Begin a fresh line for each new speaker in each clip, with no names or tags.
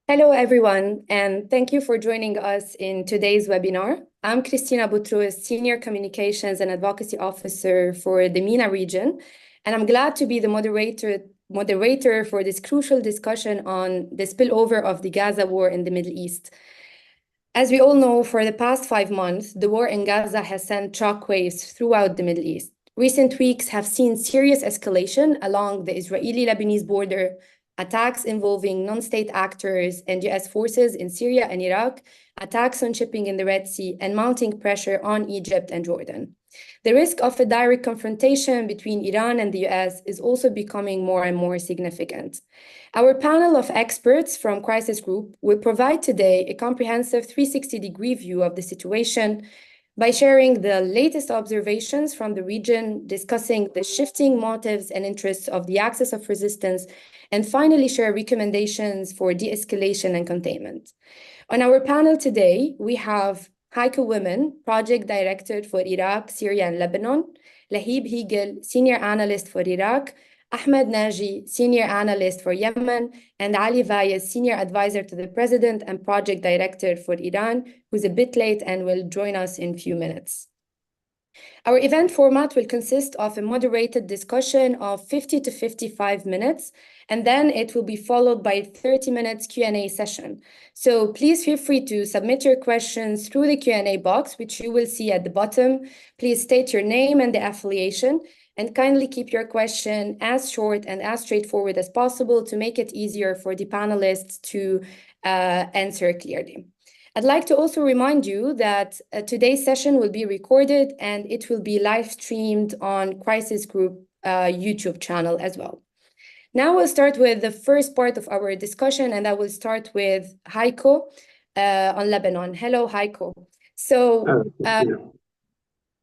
Hello, everyone, and thank you for joining us in today's webinar. I'm Cristina Boutros, Senior Communications and Advocacy Officer for the MENA region, and I'm glad to be the moderator for this crucial discussion on the spillover of the Gaza war in the Middle East. As we all know, for the past 5 months, the war in Gaza has sent shockwaves throughout the Middle East. Recent weeks have seen serious escalation along the Israeli-Lebanese border, attacks involving non-state actors and US forces in Syria and Iraq, attacks on shipping in the Red Sea, and mounting pressure on Egypt and Jordan. The risk of a direct confrontation between Iran and the US is also becoming more and more significant. Our panel of experts from Crisis Group will provide today a comprehensive 360-degree view of the situation by sharing the latest observations from the region, discussing the shifting motives and interests of the axis of resistance, and finally share recommendations for de-escalation and containment. On our panel today, we have Heiko Wimmen, Project Director for Iraq, Syria, and Lebanon, Lahib Higel, Senior Analyst for Iraq, Ahmed Nagi, Senior Analyst for Yemen, and Ali Vaez, Senior Advisor to the President and Project Director for Iran, who's a bit late and will join us in a few minutes. Our event format will consist of a moderated discussion of 50 to 55 minutes, and then it will be followed by a 30 minutes Q&A session. So please feel free to submit your questions through the Q&A box, which you will see at the bottom. Please state your name and the affiliation, and kindly keep your question as short and as straightforward as possible to make it easier for the panelists to answer clearly. I'd like to also remind you that today's session will be recorded and it will be live streamed on Crisis Group YouTube channel as well. Now we'll start with the first part of our discussion, and I will start with Heiko on Lebanon. Hello, Heiko. So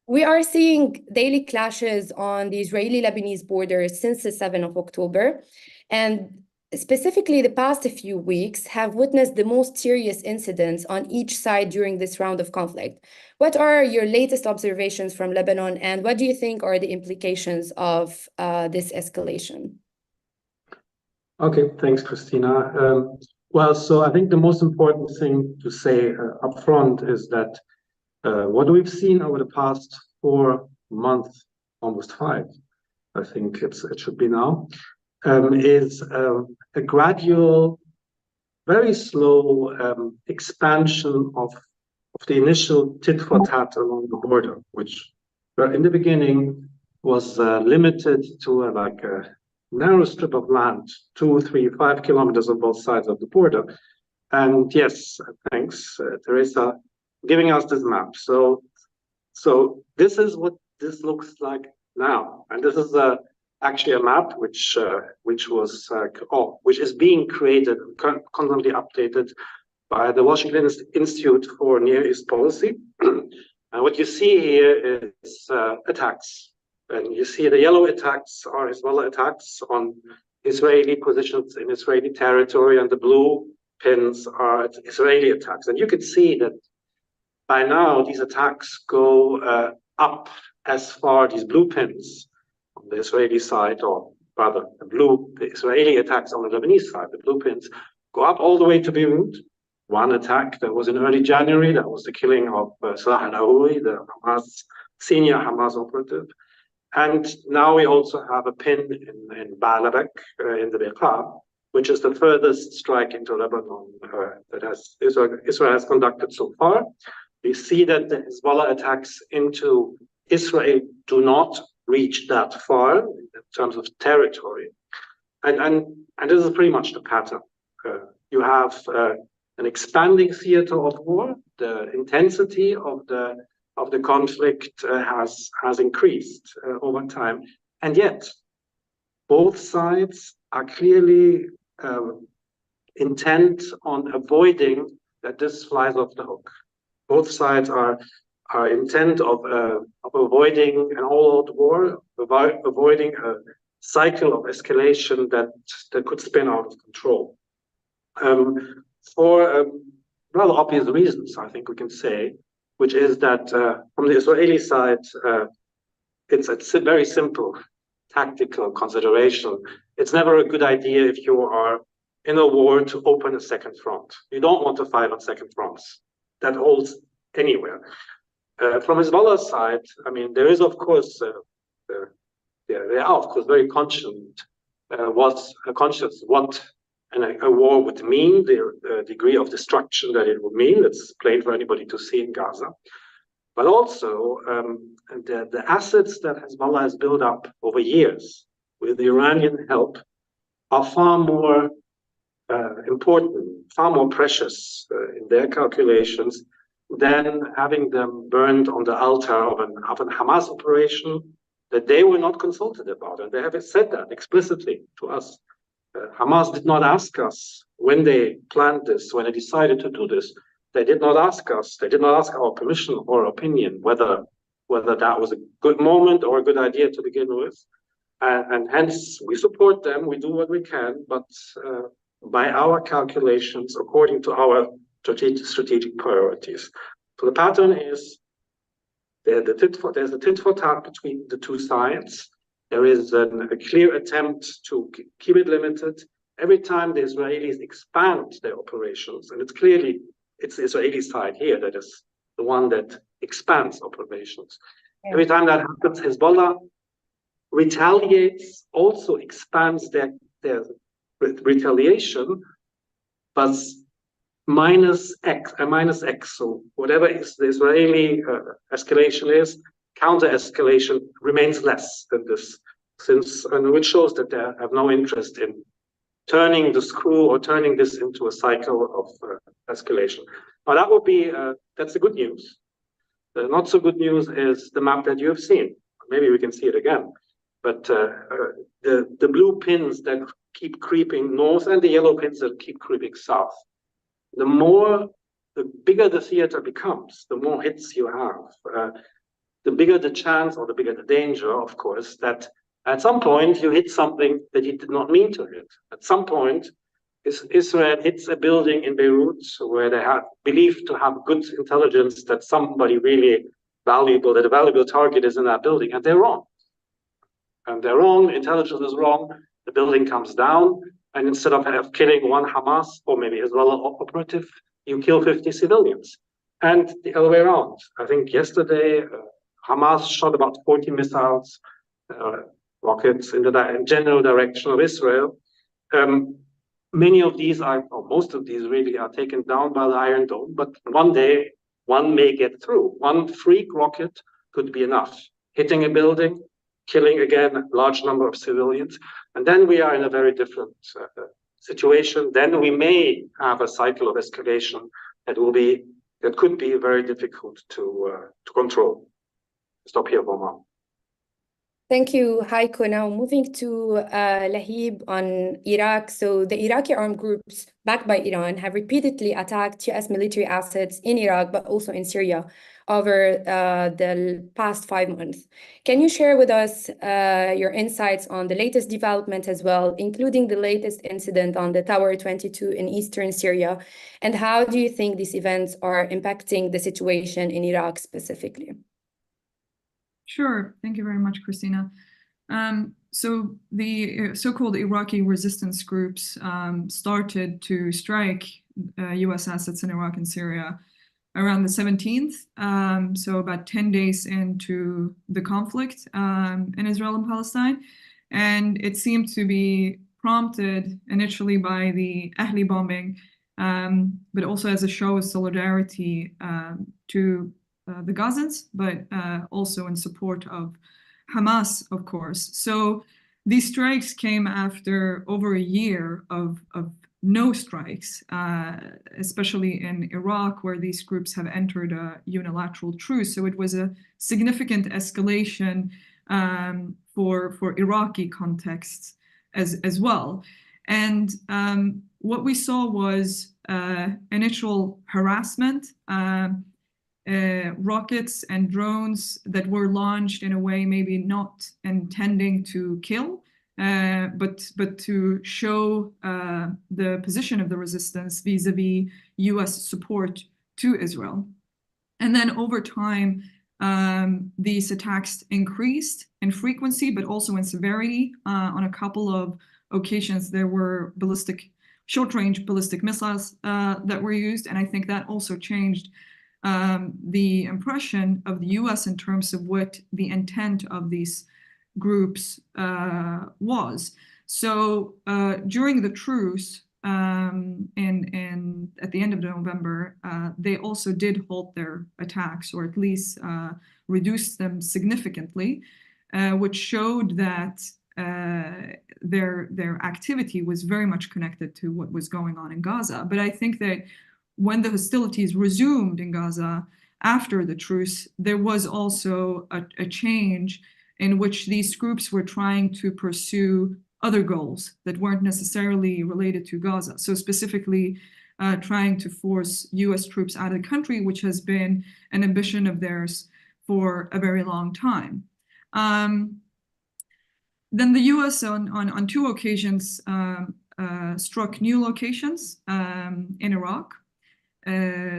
we are seeing daily clashes on the Israeli-Lebanese border since the 7th of October, and specifically the past few weeks have witnessed the most serious incidents on each side during this round of conflict. What are your latest observations from Lebanon, and what do you think are the implications of this escalation?
Okay, thanks, Christina. So I think the most important thing to say up front is that what we've seen over the past 4 months, almost 5, I think it should be now, is a gradual, very slow expansion of the initial tit-for-tat along the border, which in the beginning was limited to like a narrow strip of land, 2, 3, 5 kilometers on both sides of the border. And yes, thanks, Teresa, giving us this map. So this is what this looks like now, and this is actually a map which is being created, constantly updated by the Washington Institute for Near East Policy. And what you see here is attacks. And you see the yellow attacks are Hezbollah attacks on Israeli positions in Israeli territory, and the blue pins are Israeli attacks. And you can see that by now these attacks go up as far, these blue pins on the Israeli side, or rather the Israeli attacks on the Lebanese side, the blue pins go up all the way to Beirut. One attack that was in early January, that was the killing of Salah al-Aoui, the senior Hamas operative. And now we also have a pin in Baalbek, in the Beqa, which is the furthest strike into Lebanon that Israel has conducted so far. We see that the Hezbollah attacks into Israel do not reach that far in terms of territory. And this is pretty much the pattern. You have an expanding theater of war. The intensity of the conflict has increased over time, and yet both sides are clearly intent on avoiding that this flies off the hook. Both sides are intent of avoiding an all-out war, avoiding a cycle of escalation that could spin out of control. For rather obvious reasons, I think we can say, which is that from the Israeli side, it's a very simple tactical consideration. It's never a good idea if you are in a war to open a second front. You don't want to fight on second fronts. That holds anywhere. From Hezbollah's side, I mean, there is, of course, they are, of course, very conscious what a war would mean, the degree of destruction that it would mean. It's plain for anybody to see in Gaza. But also, the assets that Hezbollah has built up over years with the Iranian help are far more important, far more precious in their calculations than having them burned on the altar of an Hamas operation that they were not consulted about. And they have said that explicitly to us. Hamas did not ask us when they planned this, when they decided to do this. They did not ask us, they did not ask our permission or opinion whether that was a good moment or a good idea to begin with. And hence, we support them, we do what we can, but by our calculations, according to our strategic priorities. So the pattern is there's a tit for tat between the two sides. There is a clear attempt to keep it limited. Every time the Israelis expand their operations, and it's the Israeli side here that is the one that expands operations. Yeah. Every time that happens, Hezbollah retaliates, also expands their retaliation, but minus X. So whatever is the Israeli escalation is, counter-escalation remains less than this, which shows that they have no interest in turning the screw or turning this into a cycle of escalation. Now that would be, that's the good news. The not so good news is the map that you have seen. Maybe we can see it again. But the blue pins that keep creeping north and the yellow pins that keep creeping south, the bigger the theater becomes, the more hits you have. The bigger the chance or the bigger the danger, of course, that at some point you hit something that you did not mean to hit. At some point, Israel hits a building in Beirut where they have believed to have good intelligence that somebody really valuable, that a valuable target is in that building, and they're wrong. And they're wrong, intelligence is wrong, the building comes down, and instead of killing one Hamas or maybe Hezbollah operative, you kill 50 civilians. And the other way around. I think yesterday, Hamas shot about 40 missiles, rockets in the general direction of Israel. Many of these or most of these really are taken down by the Iron Dome, but one day, one may get through. One freak rocket could be enough. Hitting a building, killing again a large number of civilians, and then we are in a very different situation. Then we may have a cycle of escalation that could be very difficult to control. Stop here for a moment.
Thank you, Heiko. Now moving to Lahib on Iraq. So the Iraqi armed groups backed by Iran have repeatedly attacked US military assets in Iraq, but also in Syria over the past 5 months. Can you share with us your insights on the latest development as well, including the latest incident on the Tower 22 in eastern Syria? And how do you think these events are impacting the situation in Iraq specifically?
Sure. Thank you very much, Christina. So the so-called Iraqi resistance groups started to strike US assets in Iraq and Syria around the 17th, so about 10 days into the conflict in Israel and Palestine. And it seemed to be prompted initially by the Ahli bombing, but also as a show of solidarity to the Gazans, but also in support of Hamas, of course. So these strikes came after over a year of no strikes, especially in Iraq, where these groups have entered a unilateral truce. So it was a significant escalation for Iraqi contexts as well. And what we saw was initial harassment, rockets and drones that were launched in a way maybe not intending to kill, but to show the position of the resistance vis-a-vis US support to Israel. And then over time, these attacks increased in frequency, but also in severity. On a couple of occasions, there were ballistic short-range ballistic missiles that were used. And I think that also changed the impression of the US in terms of what the intent of these groups was. So during the truce, and at the end of November, they also did halt their attacks, or at least reduced them significantly, which showed that their activity was very much connected to what was going on in Gaza. But I think that when the hostilities resumed in Gaza after the truce, there was also a change in which these groups were trying to pursue other goals that weren't necessarily related to Gaza. So specifically trying to force US troops out of the country, which has been an ambition of theirs for a very long time. Then the US on two occasions struck new locations in Iraq.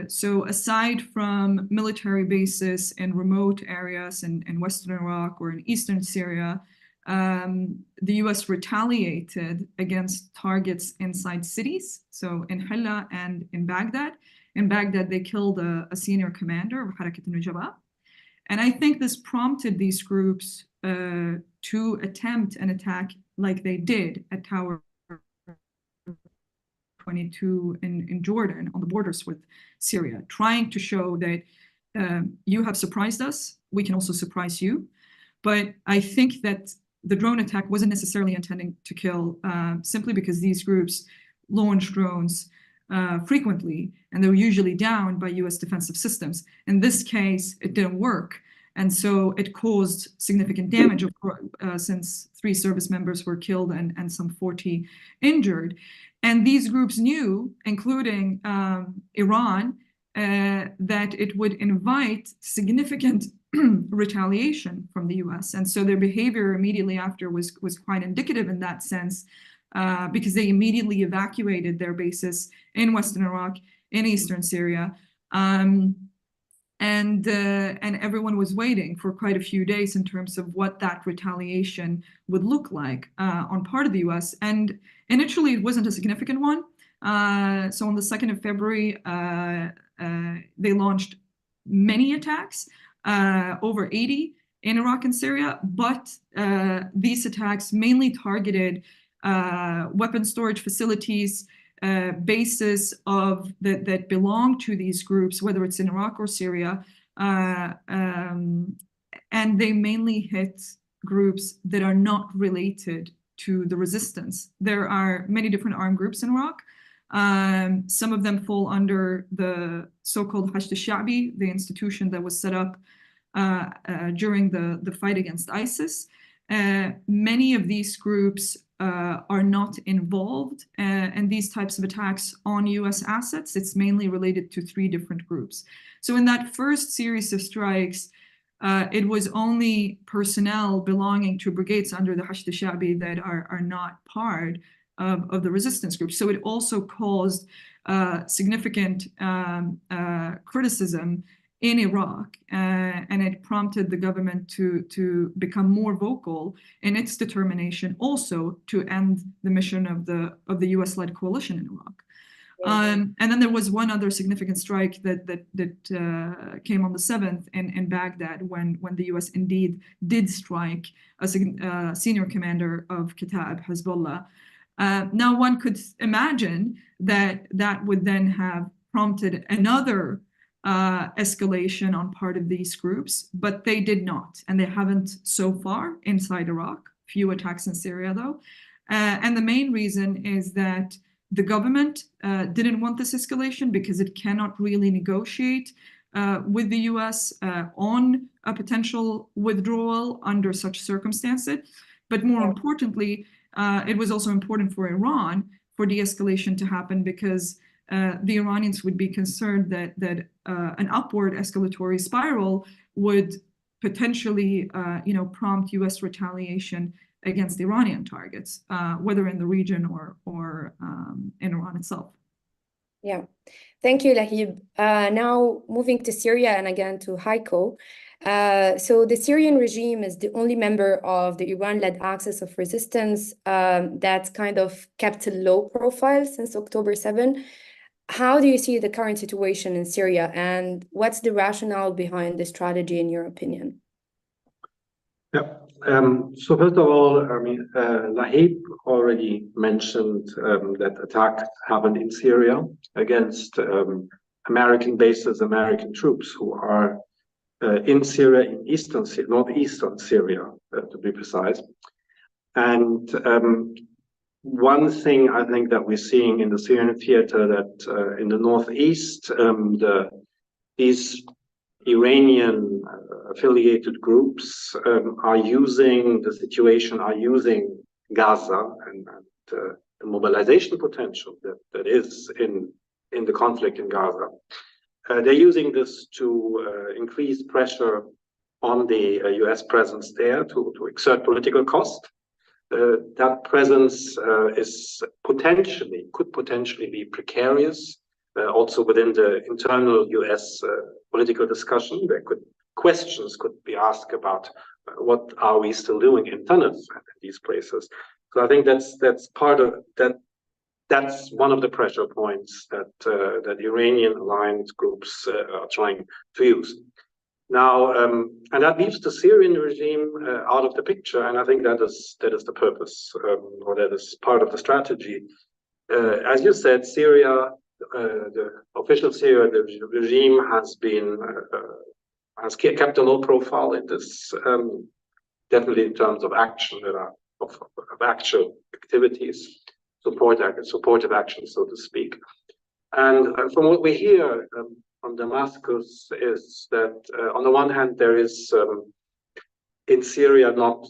So aside from military bases in remote areas in Western Iraq or in Eastern Syria, the US retaliated against targets inside cities, so in Hilla and in Baghdad. In Baghdad, they killed a senior commander of Harakat al-Nujaba. And I think this prompted these groups to attempt an attack like they did at Tower 22 in Jordan on the borders with Syria, trying to show that you have surprised us, we can also surprise you. But I think that the drone attack wasn't necessarily intending to kill, simply because these groups launch drones frequently, and they were usually downed by US defensive systems. In this case, it didn't work. And so it caused significant damage, since 3 service members were killed and some 40 injured. And these groups knew, including Iran, that it would invite significant retaliation from the US. And so their behavior immediately after was quite indicative in that sense, because they immediately evacuated their bases in Western Iraq, in Eastern Syria. And everyone was waiting for quite a few days in terms of what that retaliation would look like on part of the US. And initially, it wasn't a significant one. So on the 2nd of February, they launched many attacks, over 80 in Iraq and Syria. But these attacks mainly targeted weapon storage facilities, bases that belong to these groups, whether it's in Iraq or Syria, and they mainly hit groups that are not related to the resistance. There are many different armed groups in Iraq. Some of them fall under the so-called Hashd al-Sha'bi, the institution that was set up during the fight against ISIS. Many of these groups are not involved in these types of attacks on US assets. It's mainly related to 3 different groups. So in that first series of strikes, it was only personnel belonging to brigades under the Hashd al-Sha'bi that are not part of the resistance group. So it also caused significant criticism in Iraq, and it prompted the government to become more vocal in its determination also to end the mission of the US-led coalition in Iraq. And then there was one other significant strike that came on the 7th in Baghdad when the US indeed did strike a senior commander of Kataib Hezbollah. Now one could imagine that would then have prompted another escalation on part of these groups, but they did not, and they haven't so far inside Iraq. Few attacks in Syria, though. And the main reason is that the government didn't want this escalation because it cannot really negotiate with the US on a potential withdrawal under such circumstances. But more importantly, it was also important for Iran for de-escalation to happen because the Iranians would be concerned that an upward escalatory spiral would potentially, prompt U.S. retaliation against Iranian targets, whether in the region or in Iran itself.
Yeah, thank you, Lahib. Now moving to Syria and again to Heiko. So the Syrian regime is the only member of the Iran-led axis of resistance that's kind of kept a low profile since October 7. How do you see the current situation in Syria, and what's the rationale behind this strategy, in your opinion?
Yeah. So first of all, I mean, Lahib already mentioned that attacks happened in Syria against American bases, American troops who are in Syria, in northeastern Syria, to be precise. And one thing I think that we're seeing in the Syrian theater that in the northeast, these Iranian affiliated groups are using the situation, are using Gaza and the mobilization potential that is in the conflict in Gaza. They're using this to increase pressure on the US presence there to exert political cost. That presence could potentially be precarious. Also within the internal US political discussion, questions could be asked about what are we still doing in Tanaf and these places. So I think that's part of that. That's one of the pressure points that Iranian alliance groups are trying to use. Now, and that leaves the Syrian regime out of the picture, and I think that is the purpose, or that is part of the strategy. As you said, Syria, the official Syria regime has kept a low profile in this, definitely in terms of action of actual activities, supportive action, so to speak. And from what we hear from Damascus is that on the one hand there is in Syria not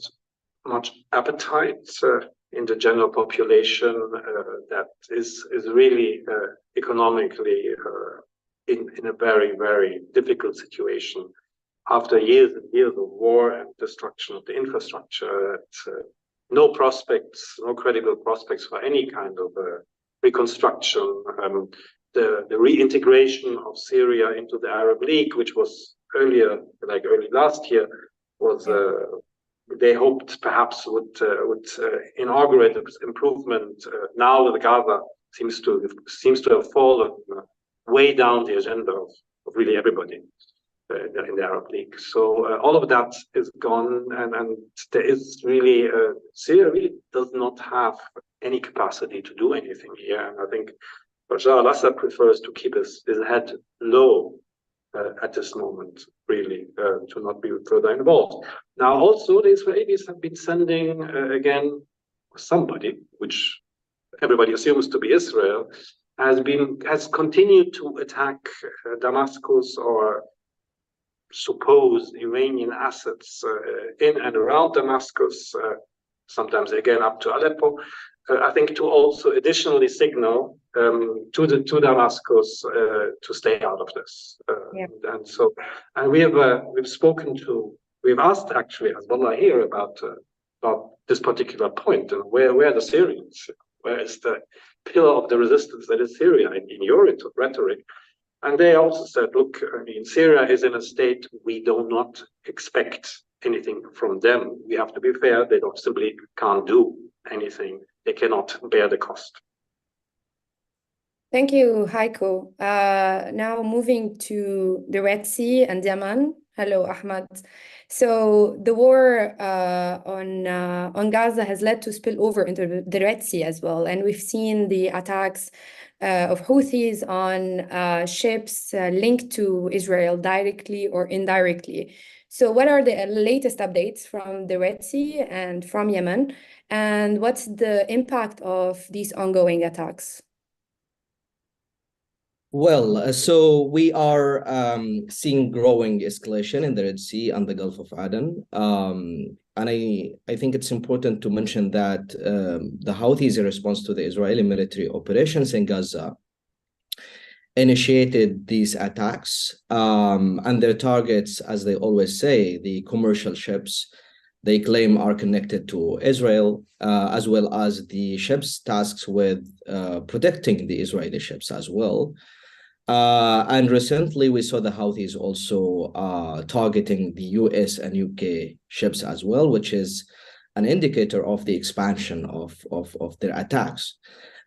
much appetite in the general population that is really economically in a very, very difficult situation after years and years of war and destruction of the infrastructure. No prospects, no credible prospects for any kind of reconstruction. The reintegration of Syria into the Arab League, which was early last year, was they hoped perhaps would inaugurate this improvement. Now the Gaza seems to have fallen way down the agenda of really everybody in the Arab League. So all of that is gone, and there is really Syria really does not have any capacity to do anything here. And I think Bashar al-Assad prefers to keep his head low at this moment, really, to not be further involved. Now, also, the Israelis have been sending, again, somebody, which everybody assumes to be Israel, has continued to attack Damascus or supposed Iranian assets in and around Damascus, sometimes again up to Aleppo. I think to also additionally signal to Damascus to stay out of this. And we've asked actually Hezbollah here about this particular point and where the Syrians, where is the pillar of the resistance that is Syria in your rhetoric. And they also said, look, I mean, Syria is in a state we do not expect anything from them. We have to be fair. They simply can't do anything. They cannot bear the cost.
Thank you, Heiko. Now moving to the Red Sea and Yemen. Hello, Ahmed. So the war on Gaza has led to spillover into the Red Sea as well. And we've seen the attacks of Houthis on ships linked to Israel directly or indirectly. So what are the latest updates from the Red Sea and from Yemen? And what's the impact of these ongoing attacks?
Well, so we are seeing growing escalation in the Red Sea and the Gulf of Aden. And I think it's important to mention that the Houthis, in response to the Israeli military operations in Gaza, initiated these attacks. And their targets, as they always say, the commercial ships they claim are connected to Israel, as well as the ships tasked with protecting the Israeli ships as well. And recently, we saw the Houthis also targeting the US and UK ships as well, which is an indicator of the expansion of their attacks.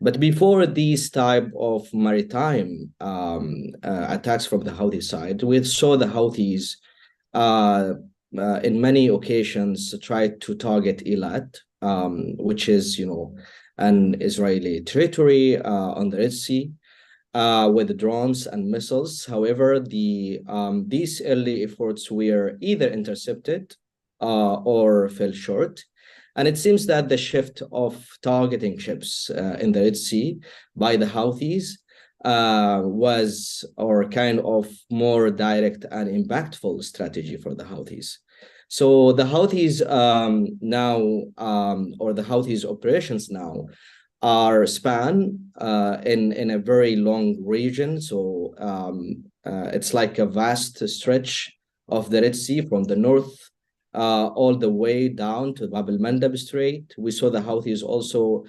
But before these type of maritime attacks from the Houthi side, we saw the Houthis in many occasions tried to target Eilat, which is, an Israeli territory on the Red Sea, with drones and missiles. However, these early efforts were either intercepted or fell short. And it seems that the shift of targeting ships in the Red Sea by the Houthis was or kind of more direct and impactful strategy for the Houthis. So the Houthis now, or the Houthis operations now, are span in a very long region. So it's like a vast stretch of the Red Sea from the north all the way down to Bab el-Mandab Strait. We saw the Houthis also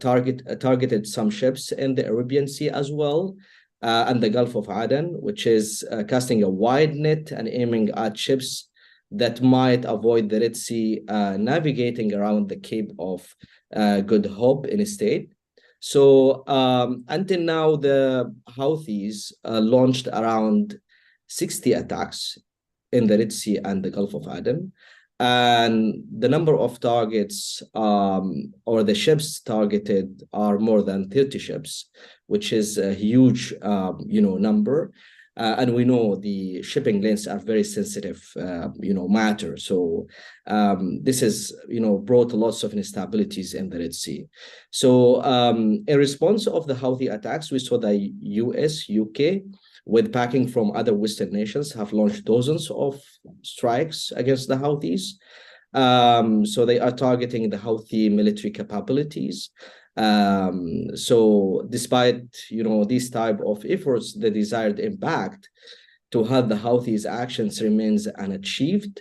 targeted some ships in the Arabian Sea as well, and the Gulf of Aden, which is casting a wide net and aiming at ships that might avoid the Red Sea, navigating around the Cape of Good Hope instead. So until now, the Houthis launched around 60 attacks in the Red Sea and the Gulf of Aden. And the number of targets or the ships targeted are more than 30 ships, which is a huge number. And we know the shipping lanes are very sensitive, matter. So this has, brought lots of instabilities in the Red Sea. So in response of the Houthi attacks, we saw the US, UK, with backing from other Western nations, have launched dozens of strikes against the Houthis. So they are targeting the Houthi military capabilities. So despite, these type of efforts, the desired impact to have the Houthis' actions remains unachieved.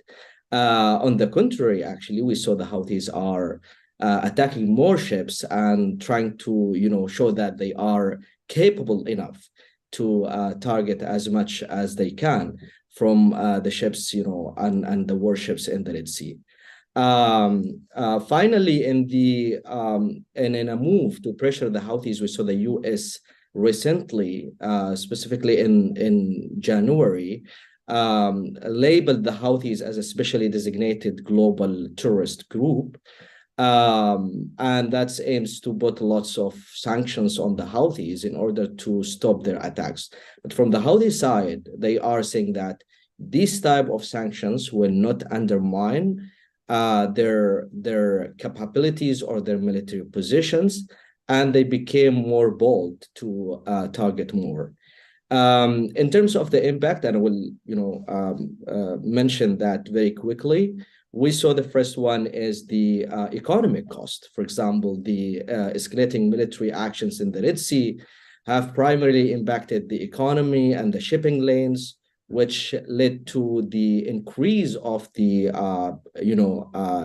On the contrary, actually, we saw the Houthis are attacking more ships and trying to, show that they are capable enough to target as much as they can from the ships, and the warships in the Red Sea. Finally, in a move to pressure the Houthis, we saw the US recently, specifically in January, labeled the Houthis as a specially designated global terrorist group. And that aims to put lots of sanctions on the Houthis in order to stop their attacks. But from the Houthi side, they are saying that these type of sanctions will not undermine their capabilities or their military positions, and they became more bold to target more. In terms of the impact, and I will mention that very quickly, we saw the first one is the economic cost. For example, the escalating military actions in the Red Sea have primarily impacted the economy and the shipping lanes, which led to the increase of the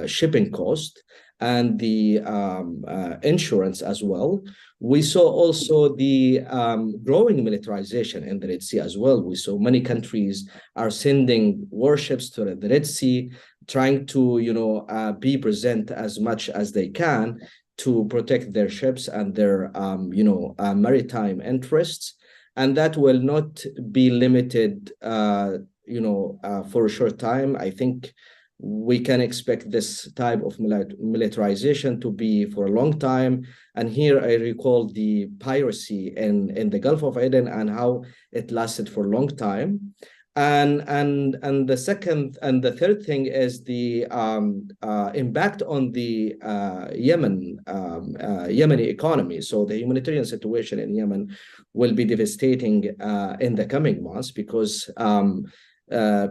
shipping cost and the insurance as well. We saw also the growing militarization in the Red Sea as well. We saw many countries are sending warships to the Red Sea, trying to be present as much as they can to protect their ships and their maritime interests. And that will not be limited, for a short time. I think we can expect this type of militarization to be for a long time. And here I recall the piracy in the Gulf of Aden and how it lasted for a long time. And the second and the third thing is the impact on the Yemeni economy. So the humanitarian situation in Yemen will be devastating in the coming months, because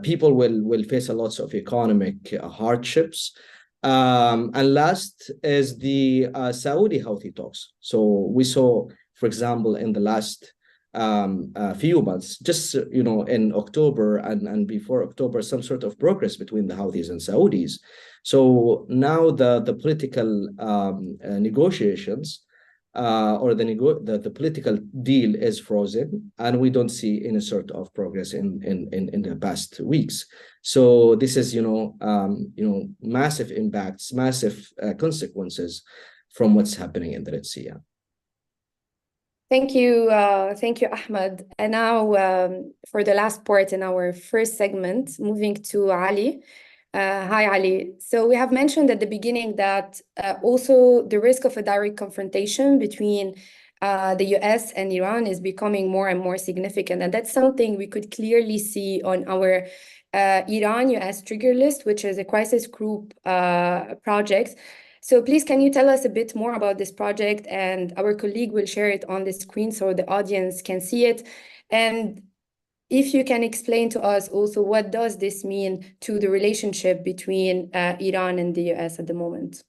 people will face a lot of economic hardships. And last is the Saudi Houthi talks. So we saw, for example, in the last few months, just in October and before October, some sort of progress between the Houthis and Saudis. So now the political negotiations or the political deal is frozen, and we don't see any sort of progress in the past weeks. So this is massive impacts, massive consequences from what's happening in the Red Sea.
Thank you, Ahmed. And now for the last part in our first segment, moving to Ali. Hi, Ali. So we have mentioned at the beginning that also the risk of a direct confrontation between the US and Iran is becoming more and more significant. And that's something we could clearly see on our Iran-US trigger list, which is a crisis group project. So please, can you tell us a bit more about this project? And our colleague will share it on the screen so the audience can see it. And if you can explain to us also, what does this mean to the relationship between Iran and the US at the moment?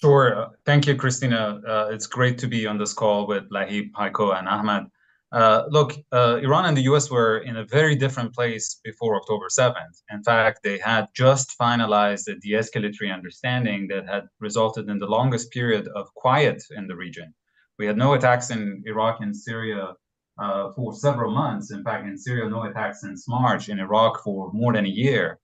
Sure. Thank you, Christina. It's great to be on this call with Lahib, Heiko, and Ahmed. Look, Iran and the US were in a very different place before October 7th. In fact, they had just finalized a de-escalatory understanding that had resulted in the longest period of quiet in the region. We had no attacks in Iraq and Syria for several months. In fact, in Syria, no attacks since March. In Iraq, for more than a year.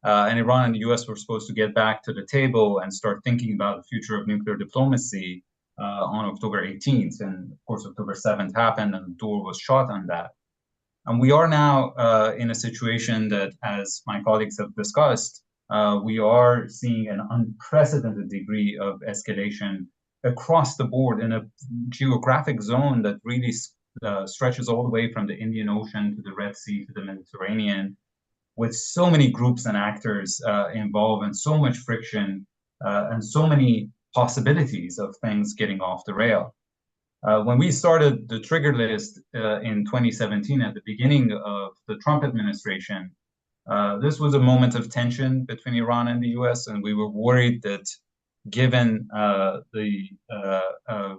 And Iran and the US were supposed to get back to the table and start thinking about the future of nuclear diplomacy on October 18th. And of course, October 7th happened and the door was shut on that. And we are now in a situation that, as my colleagues have discussed, we are seeing an unprecedented degree of escalation across the board in a geographic zone that really stretches all the way from the Indian Ocean to the Red Sea to the Mediterranean, with so many groups and actors involved and so much friction and so many possibilities of things getting off the rail. When we started the trigger list in 2017, at the beginning of the Trump administration, this was a moment of tension between Iran and the US, and we were worried that given the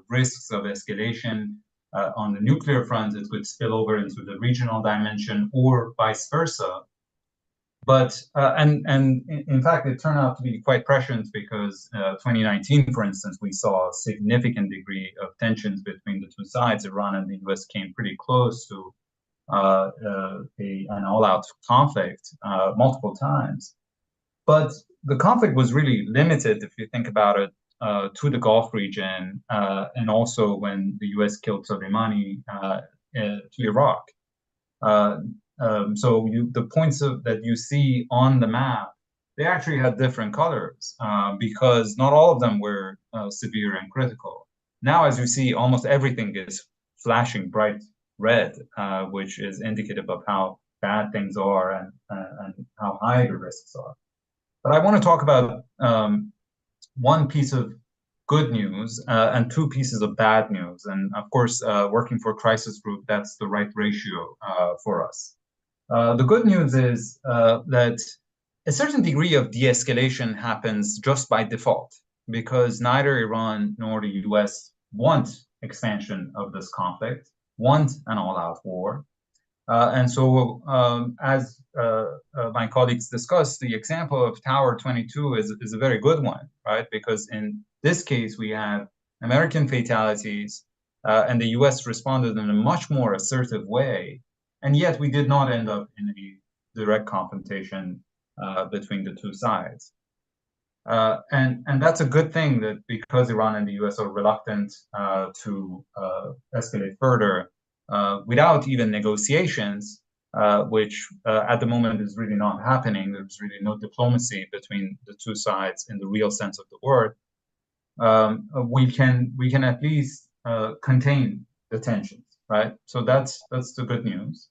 risks of escalation on the nuclear front, it could spill over into the regional dimension or vice versa. But and in fact, it turned out to be quite prescient because 2019, for instance, we saw a significant degree of tensions between the two sides. Iran and the US came pretty close to an all-out conflict multiple times. But the conflict was really limited, if you think about it, to the Gulf region, and also when the US killed Soleimani to Iraq. So the points that you see on the map, they actually had different colors because not all of them were severe and critical. Now, as you see, almost everything is flashing bright red, which is indicative of how bad things are and how high the risks are. But I want to talk about one piece of good news and two pieces of bad news. And of course, working for a crisis group, that's the right ratio for us. The good news is that a certain degree of de-escalation happens just by default, because neither Iran nor the US want expansion of this conflict, want an all-out war. And so, as my colleagues discussed, the example of Tower 22 is a very good one, right? Because in this case, we have American fatalities, and the US responded in a much more assertive way. And yet we did not end up in a direct confrontation between the two sides. And that's a good thing, that because Iran and the US are reluctant to escalate further without even negotiations, which at the moment is really not happening. There's really no diplomacy between the two sides in the real sense of the word. We can at least contain the tensions, right? So that's the good news.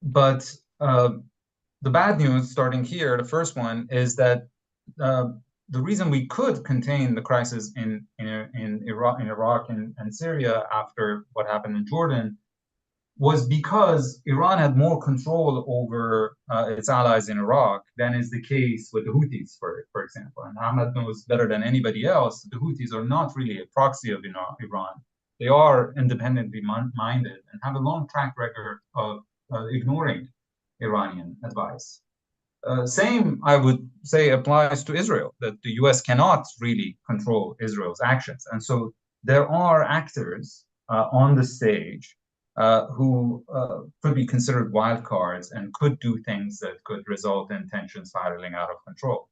But the bad news, starting here, the first one, is that the reason we could contain the crisis in Iraq and Syria after what happened in Jordan was because Iran had more control over its allies in Iraq than is the case with the Houthis, for example. And Ahmed knows better than anybody else, the Houthis are not really a proxy of Iran. They are independently minded and have a long track record of ignoring Iranian advice. Same, I would say, applies to Israel, that the US cannot really control Israel's actions. And so there are actors on the stage who could be considered wild cards and could do things that could result in tensions spiraling out of control.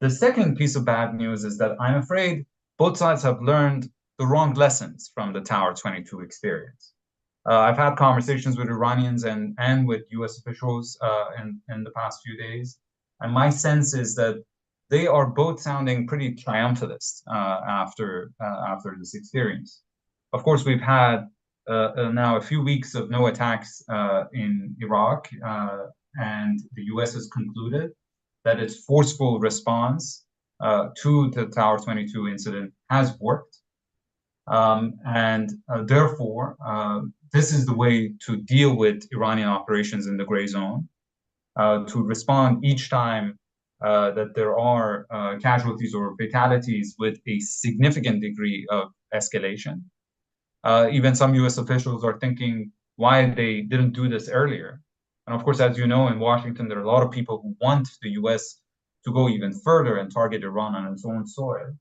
The second piece of bad news is that I'm afraid both sides have learned the wrong lessons from the Tower 22 experience. I've had conversations with Iranians and with US officials in the past few days. And my sense is that they are both sounding pretty triumphalist after this experience. Of course, we've had now a few weeks of no attacks in Iraq, and the US has concluded that its forceful response to the Tower 22 incident has worked. Therefore, this is the way to deal with Iranian operations in the gray zone, to respond each time that there are casualties or fatalities with a significant degree of escalation. Even some US officials are thinking why they didn't do this earlier. And of course, as you know, in Washington, there are a lot of people who want the US to go even further and target Iran on its own soil.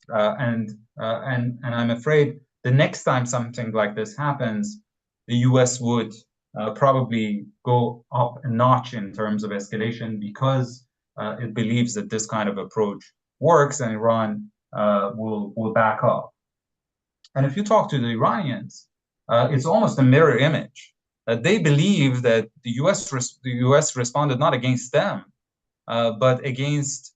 And I'm afraid the next time something like this happens, the US would probably go up a notch in terms of escalation because it believes that this kind of approach works and Iran will back up. And if you talk to the Iranians, it's almost a mirror image. They believe that the US responded not against them, but against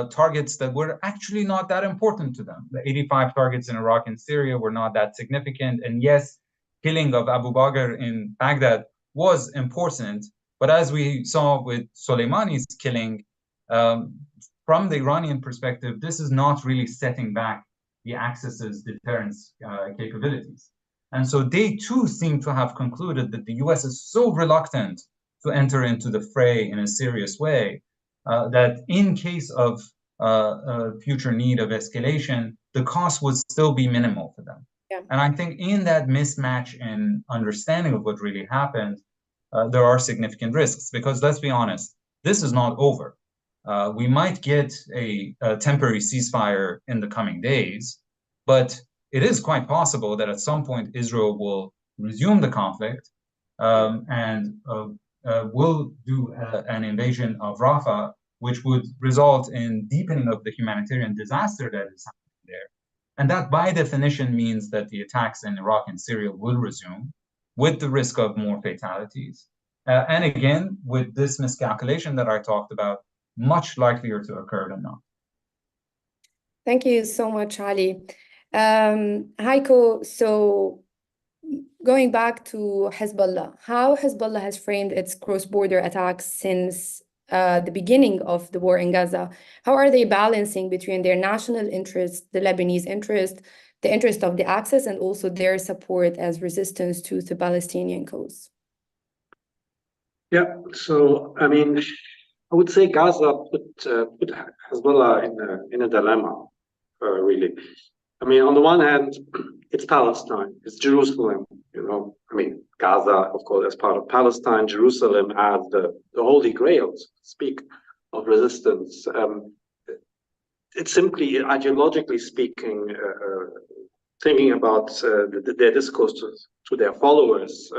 targets that were actually not that important to them. The 85 targets in Iraq and Syria were not that significant. And yes, killing of Abu Bakr in Baghdad was important. But as we saw with Soleimani's killing, from the Iranian perspective, this is not really setting back the Axis's deterrence capabilities. And so they too seem to have concluded that the US is so reluctant to enter into the fray in a serious way that in case of future need of escalation, the cost would still be minimal for them.
Yeah.
And I think in that mismatch in understanding of what really happened, there are significant risks because let's be honest, this is not over. We might get a temporary ceasefire in the coming days, but it is quite possible that at some point Israel will resume the conflict and will do an invasion of Rafah, which would result in deepening of the humanitarian disaster that is happening there. And that by definition means that the attacks in Iraq and Syria will resume with the risk of more fatalities. And again, with this miscalculation that I talked about, much likelier to occur than not.
Thank you so much, Ali. Heiko, so going back to Hezbollah, how Hezbollah has framed its cross-border attacks since the beginning of the war in Gaza, how are they balancing between their national interest, the Lebanese interest, the interest of the Axis, and also their support as resistance to the Palestinian cause?
Yeah, so I mean, I would say Gaza put Hezbollah in a dilemma, really. I mean, on the one hand, it's Palestine, it's Jerusalem, you know. I mean, Gaza, of course, as part of Palestine, Jerusalem as the Holy Grail, so to speak, of resistance. It's simply, ideologically speaking, thinking about their discourse to their followers,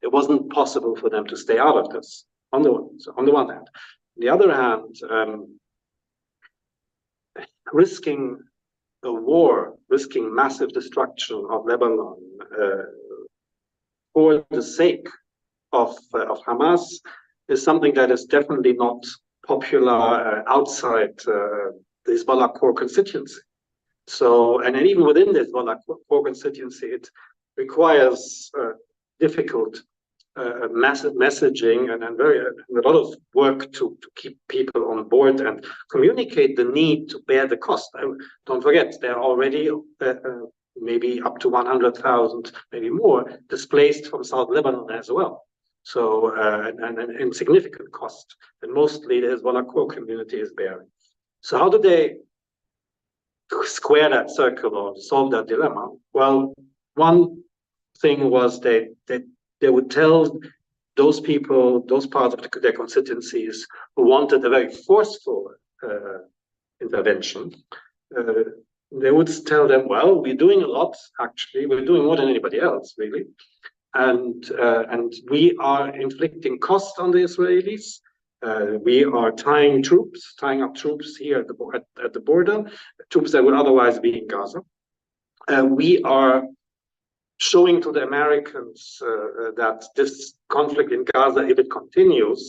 it wasn't possible for them to stay out of this, on the one hand. On the other hand, risking a war, risking massive destruction of Lebanon for the sake of Hamas is something that is definitely not popular outside the Hezbollah core constituency. So, and even within the Hezbollah core constituency, it requires difficult massive messaging and a lot of work to keep people on board and communicate the need to bear the cost. Don't forget, there are already maybe up to 100,000, maybe more, displaced from South Lebanon as well. So, and significant cost, and mostly the Hezbollah core community is bearing. So how do they square that circle or solve that dilemma? Well, one thing was they would tell those people, those parts of their constituencies who wanted a very forceful intervention, they would tell them, well, we're doing a lot, actually. We're doing more than anybody else, really. And we are inflicting cost on the Israelis. We are tying up troops here at the border, troops that would otherwise be in Gaza. We are showing to the Americans that this conflict in Gaza, if it continues,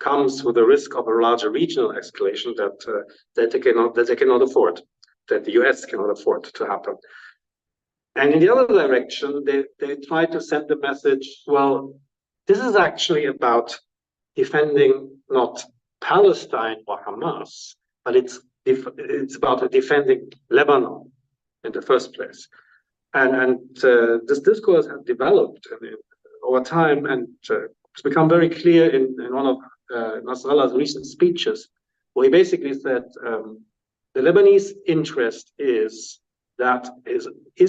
comes with the risk of a larger regional escalation that they cannot afford, that the US cannot afford to happen. And in the other direction, they try to send the message, well, this is actually about defending not Palestine or Hamas, but it's about defending Lebanon in the first place. And this discourse has developed over time, and it's become very clear in one of Nasrallah's recent speeches, where he basically said the Lebanese interest is that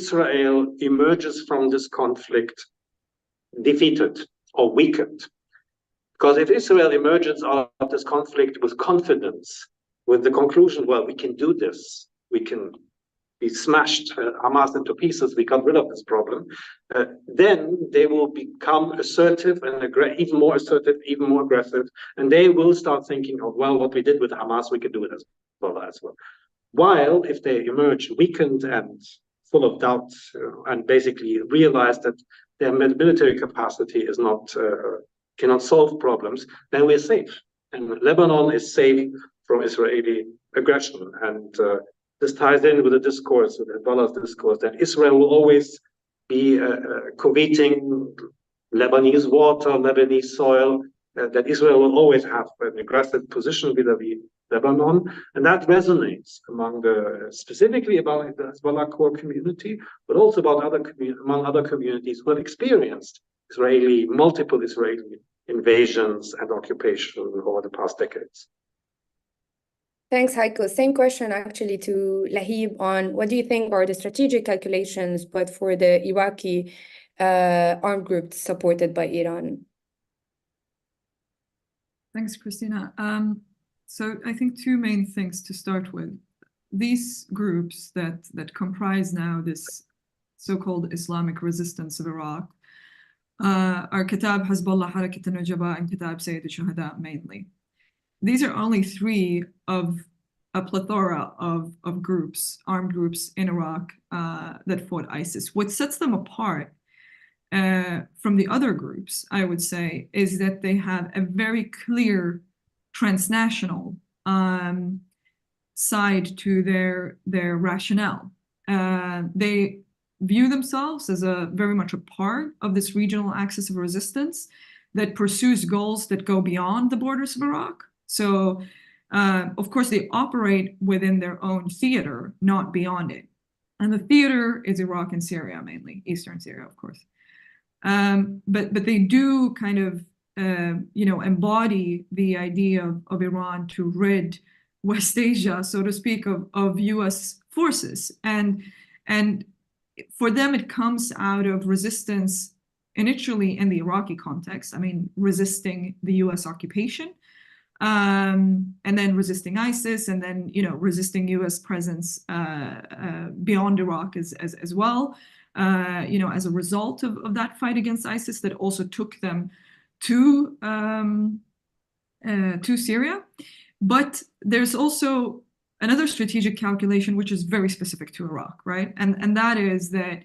Israel emerges from this conflict defeated or weakened. Because if Israel emerges out of this conflict with confidence, with the conclusion, well, we can do this, we smashed Hamas into pieces, we got rid of this problem, then they will become assertive and even more assertive, even more aggressive, and they will start thinking of, well, what we did with Hamas, we can do it as well. While if they emerge weakened and full of doubt and basically realize that their military capacity is cannot solve problems, then we're safe. And Lebanon is safe from Israeli aggression. And this ties in with the discourse, with Hezbollah's discourse, that Israel will always be coveting Lebanese water, Lebanese soil, that Israel will always have an aggressive position vis-a-vis Lebanon, and that resonates specifically about the Hezbollah core community, but also about among other communities who have experienced multiple Israeli invasions and occupation over the past decades.
Thanks, Heiko. Same question actually to Lahib on what do you think are the strategic calculations, but for the Iraqi armed groups supported by Iran?
Thanks, Christina. So I think two main things to start with. These groups that comprise now this so-called Islamic resistance of Iraq are Kitab Hezbollah, Harakat al-Nujaba, and Kitab Sayyid al-Shuhada mainly. These are only three of a plethora of groups, armed groups in Iraq that fought ISIS. What sets them apart from the other groups, I would say, is that they have a very clear transnational side to their rationale. They view themselves as very much a part of this regional axis of resistance that pursues goals that go beyond the borders of Iraq. So, of course, they operate within their own theater, not beyond it. And the theater is Iraq and Syria, mainly, Eastern Syria, of course. But they do kind of embody the idea of Iran to rid West Asia, so to speak, of US forces. And for them, it comes out of resistance initially in the Iraqi context. I mean, resisting the US occupation, and then resisting ISIS, and then, resisting US presence beyond Iraq as well. As a result of that fight against ISIS that also took them to Syria. But there's also another strategic calculation which is very specific to Iraq, right? And that is that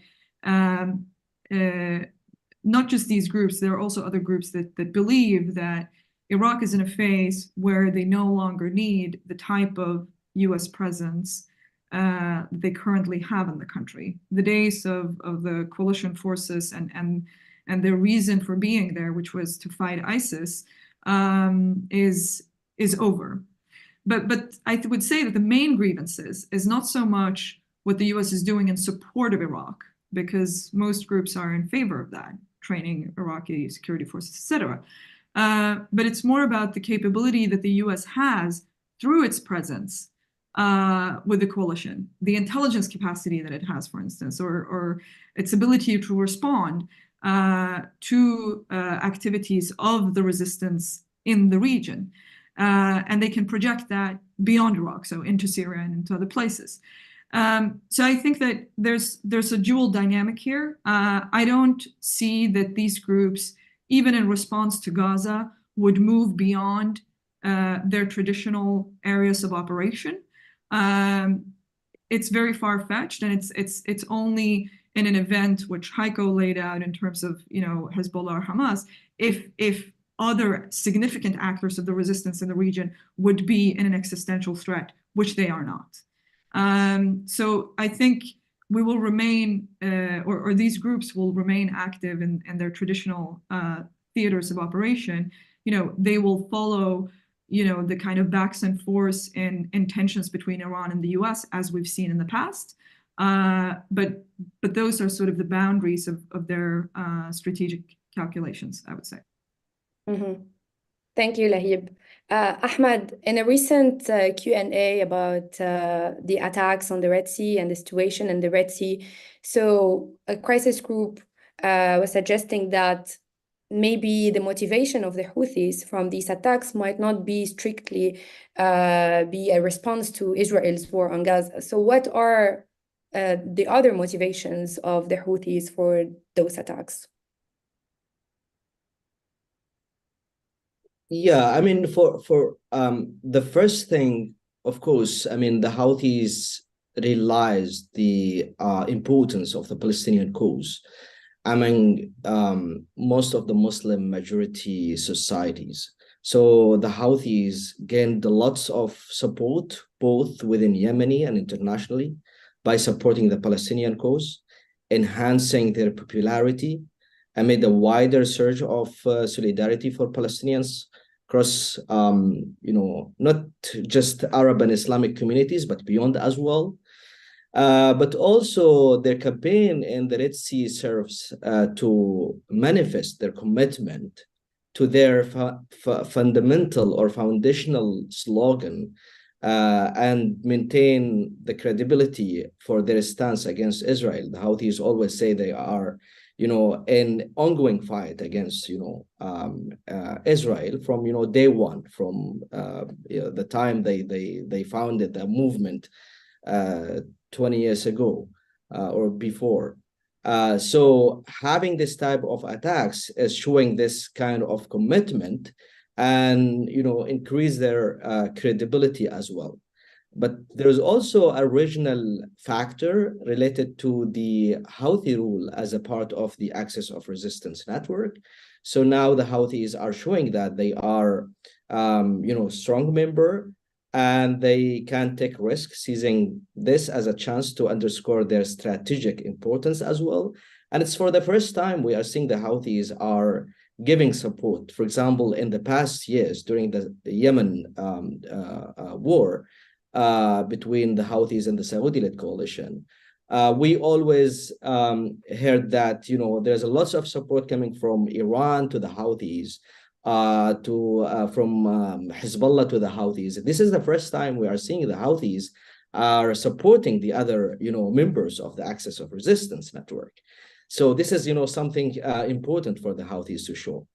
not just these groups, there are also other groups that believe that Iraq is in a phase where they no longer need the type of US presence that they currently have in the country. The days of the coalition forces and their reason for being there, which was to fight ISIS, is over. But I would say that the main grievances is not so much what the US is doing in support of Iraq, because most groups are in favor of that, training Iraqi security forces, etc. But it's more about the capability that the US has through its presence with the coalition, the intelligence capacity that it has, for instance, or its ability to respond to activities of the resistance in the region. And they can project that beyond Iraq, so into Syria and into other places. So I think that there's a dual dynamic here. I don't see that these groups, even in response to Gaza, would move beyond their traditional areas of operation. It's very far-fetched, and it's only in an event which Heiko laid out in terms of, you know, Hezbollah or Hamas, if other significant actors of the resistance in the region would be in an existential threat, which they are not. So I think we will remain, or these groups will remain active in their traditional theaters of operation. You know, they will follow, you know, the kind of backs and forths in tensions between Iran and the US, as we've seen in the past. But those are sort of the boundaries of their strategic calculations, I would say.
Mm-hmm. Thank you, Lahib. Ahmed, in a recent Q&A about the attacks on the Red Sea and the situation in the Red Sea, so a crisis group was suggesting that maybe the motivation of the Houthis from these attacks might not be strictly be a response to Israel's war on Gaza. So what are the other motivations of the Houthis for those attacks?
Yeah, I mean, for the first thing, of course, I mean, the Houthis realized the importance of the Palestinian cause among most of the Muslim majority societies. So the Houthis gained lots of support, both within Yemeni and internationally, by supporting the Palestinian cause, enhancing their popularity amid a wider surge of solidarity for Palestinians across, you know, not just Arab and Islamic communities, but beyond as well. But also their campaign in the Red Sea serves to manifest their commitment to their fundamental or foundational slogan and maintain the credibility for their stance against Israel. The Houthis always say they are, you know, an ongoing fight against, you know, Israel from, you know, day one, from you know, the time they founded the movement 20 years ago or before. So having this type of attacks is showing this kind of commitment and, you know, increase their credibility as well. But there's also a regional factor related to the Houthi rule as a part of the Axis of Resistance network. So now the Houthis are showing that they are, you know, strong member, and they can take risks, seizing this as a chance to underscore their strategic importance as well. And it's for the first time we are seeing the Houthis are giving support. For example, in the past years during the Yemen war, between the Houthis and the Saudi-led coalition, we always heard that, you know, there's a lot of support coming from Iran to the Houthis, from Hezbollah to the Houthis. This is the first time we are seeing the Houthis are supporting the other, you know, members of the Axis of Resistance network. So this is, you know, something important for the Houthis to show.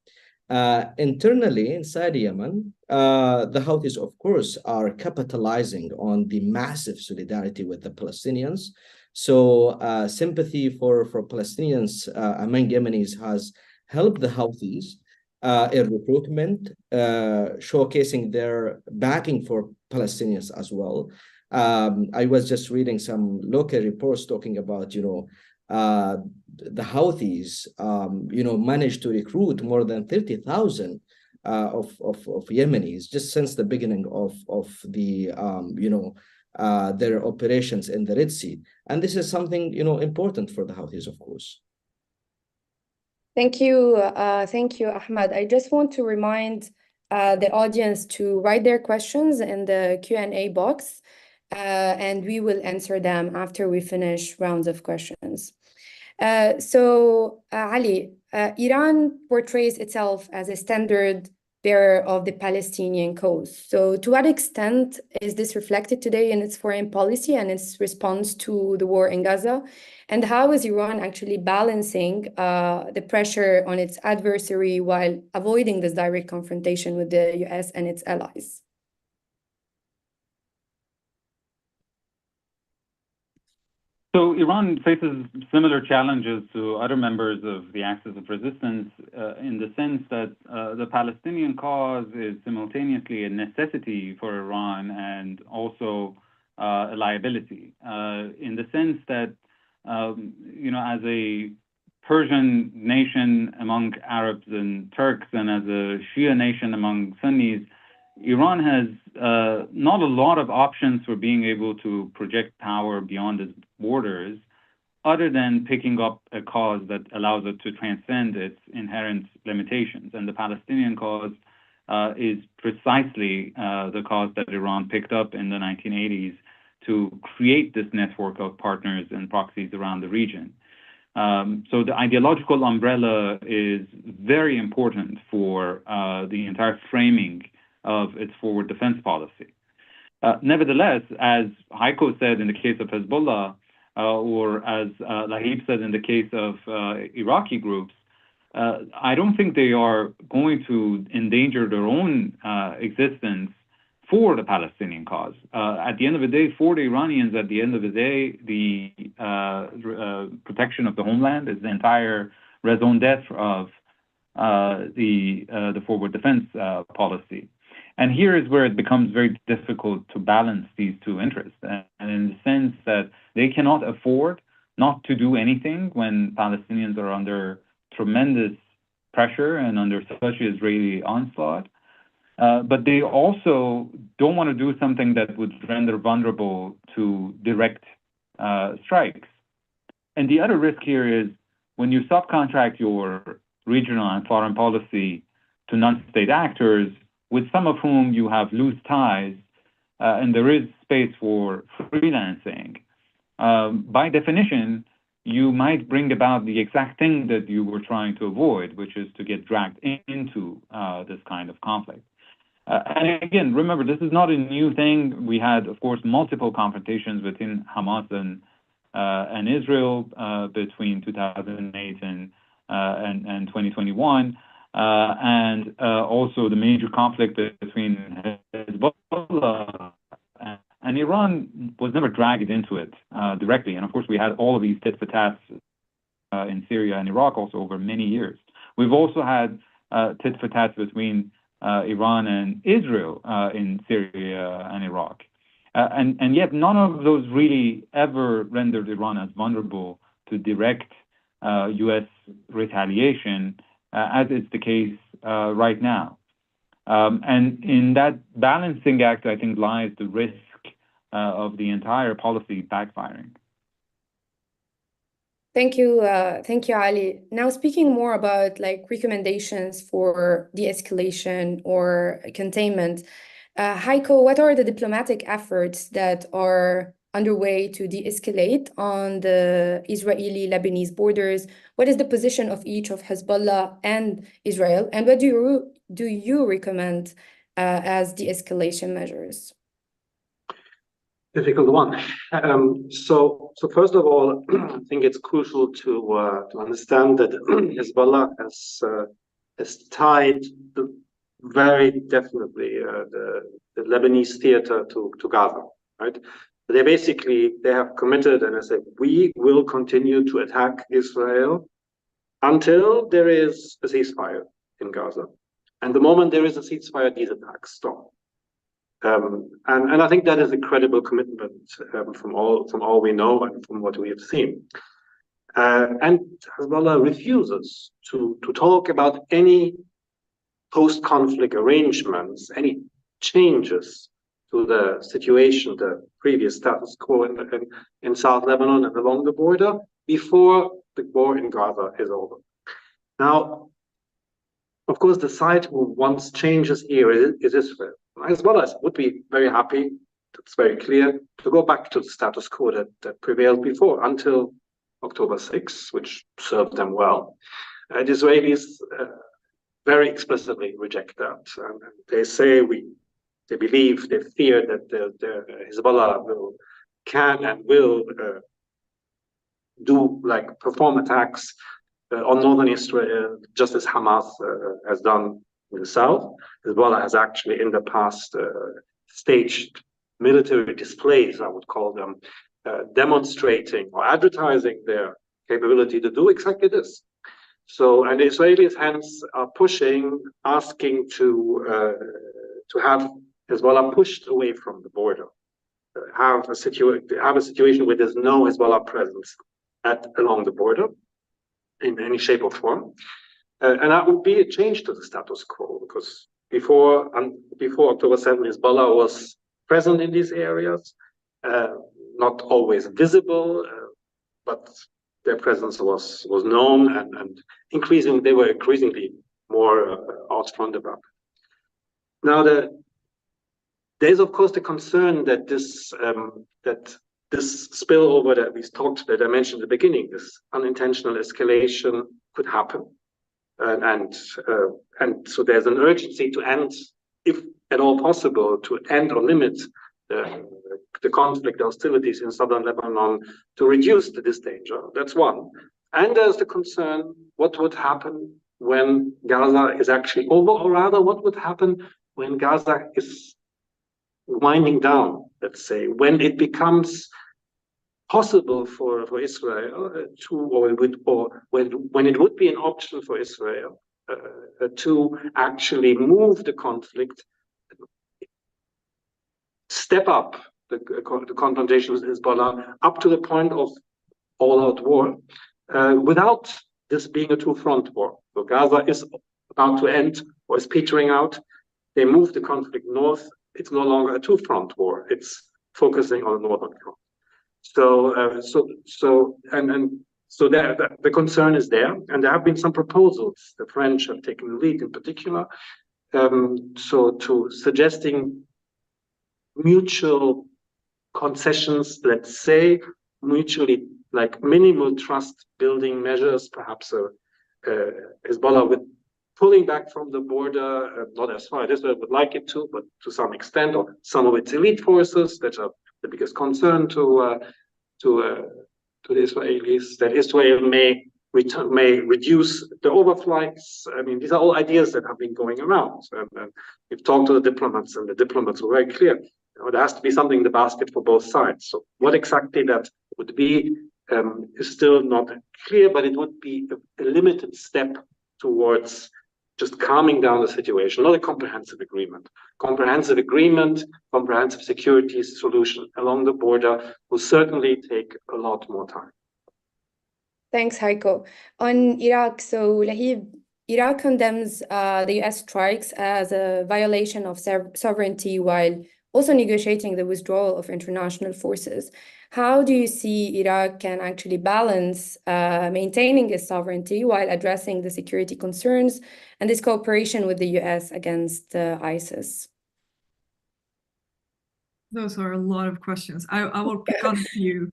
Internally inside Yemen, the Houthis, of course, are capitalizing on the massive solidarity with the Palestinians. So sympathy for Palestinians among Yemenis has helped the Houthis in recruitment, showcasing their backing for Palestinians as well. I was just reading some local reports talking about, you know, the Houthis, you know, managed to recruit more than 30,000 of Yemenis just since the beginning of the, you know, their operations in the Red Sea. And this is something, you know, important for the Houthis, of course.
Thank you, Ahmed. I just want to remind the audience to write their questions in the Q&A box, and we will answer them after we finish rounds of questions. So, Ali, Iran portrays itself as a standard bearer of the Palestinian cause. So to what extent is this reflected today in its foreign policy and its response to the war in Gaza? And how is Iran actually balancing the pressure on its adversary while avoiding this direct confrontation with the US and its allies?
So Iran faces similar challenges to other members of the Axis of Resistance in the sense that the Palestinian cause is simultaneously a necessity for Iran and also a liability, in the sense that, as a Persian nation among Arabs and Turks and as a Shia nation among Sunnis, Iran has not a lot of options for being able to project power beyond its borders, other than picking up a cause that allows it to transcend its inherent limitations. And the Palestinian cause is precisely the cause that Iran picked up in the 1980s to create this network of partners and proxies around the region. So the ideological umbrella is very important for the entire framing of its forward defense policy. Nevertheless, as Heiko said in the case of Hezbollah, or as Lahib said in the case of Iraqi groups, I don't think they are going to endanger their own existence for the Palestinian cause. At the end of the day, for the Iranians, at the end of the day, the protection of the homeland is the entire raison d'etre of the forward defense policy. And here is where it becomes very difficult to balance these two interests, and in the sense that they cannot afford not to do anything when Palestinians are under tremendous pressure and under such Israeli onslaught. But they also don't want to do something that would render vulnerable to direct strikes. And the other risk here is when you subcontract your regional and foreign policy to non-state actors, with some of whom you have loose ties, and there is space for freelancing, by definition, you might bring about the exact thing that you were trying to avoid, which is to get dragged into this kind of conflict. And again, remember, this is not a new thing. We had, of course, multiple confrontations between Hamas and Israel between 2008 and 2021. And also the major conflict between Hezbollah and Iran was never dragged into it directly. And of course, we had all of these tit for tats in Syria and Iraq also over many years. We've also had tit for tats between Iran and Israel in Syria and Iraq. And yet none of those really ever rendered Iran as vulnerable to direct U.S. retaliation, as is the case right now. And in that balancing act, I think, lies the risk of the entire policy backfiring.
Thank you, Ali. Now, speaking more about recommendations for de-escalation or containment, Heiko, what are the diplomatic efforts that are underway to de-escalate on the Israeli-Lebanese borders? What is the position of each of Hezbollah and Israel? And what do you recommend as de-escalation measures?
Difficult one. So first of all, I think it's crucial to understand that Hezbollah has tied very definitely the Lebanese theater to Gaza, right? They have committed and they said, we will continue to attack Israel until there is a ceasefire in Gaza. And the moment there is a ceasefire, these attacks stop. And I think that is a credible commitment from all we know and from what we have seen. And Hezbollah refuses to talk about any post-conflict arrangements, any changes to the situation, the previous status quo in South Lebanon and along the border before the war in Gaza is over. Now, of course, the side who wants changes here is Israel. Hezbollah would be very happy, it's very clear, to go back to the status quo that prevailed before until October 6th, which served them well. The Israelis very explicitly reject that. And they say they believe, they fear that the Hezbollah can and will perform attacks on northern Israel, just as Hamas has done in the south. Hezbollah has actually in the past staged military displays, I would call them, demonstrating or advertising their capability to do exactly this. So, and the Israelis hence are pushing, asking to have Hezbollah pushed away from the border, have a situation where there's no Hezbollah presence along the border in any shape or form, and that would be a change to the status quo, because before October 7, Hezbollah was present in these areas, not always visible, but their presence was known, and they were increasingly more outspoken about it. Now, there's of course the concern that this spillover that I mentioned at the beginning, this unintentional escalation could happen, and so there's an urgency to end, if at all possible, to end or limit the conflict, the hostilities in southern Lebanon, to reduce this danger. That's one. And there's the concern: what would happen when Gaza is actually over, or rather, what would happen when Gaza is winding down, let's say, when it becomes possible for Israel when it would be an option for Israel to actually move the conflict, step up the confrontation with Hezbollah up to the point of all-out war, without this being a two-front war. So Gaza is about to end, or is petering out. They move the conflict north. It's no longer a two-front war. It's focusing on the northern front. So the concern is there, and there have been some proposals. The French have taken the lead in particular, to suggesting mutual concessions, let's say, mutually, like minimal trust building measures, perhaps Hezbollah with pulling back from the border, not as far as Israel would like it to, but to some extent, or some of its elite forces that are the biggest concern to the Israelis, that Israel may reduce the overflights. I mean, these are all ideas that have been going around. And we've talked to the diplomats, and the diplomats were very clear. There has to be something in the basket for both sides. So what exactly that would be is still not clear, but it would be a limited step towards just calming down the situation, not a comprehensive agreement. Comprehensive agreement, comprehensive security solution along the border will certainly take a lot more time.
Thanks, Heiko. On Iraq, so Lahib, Iraq condemns the US strikes as a violation of sovereignty while also negotiating the withdrawal of international forces. How do you see Iraq can actually balance maintaining its sovereignty while addressing the security concerns and this cooperation with the US against ISIS?
Those are a lot of questions. I will pick on a few.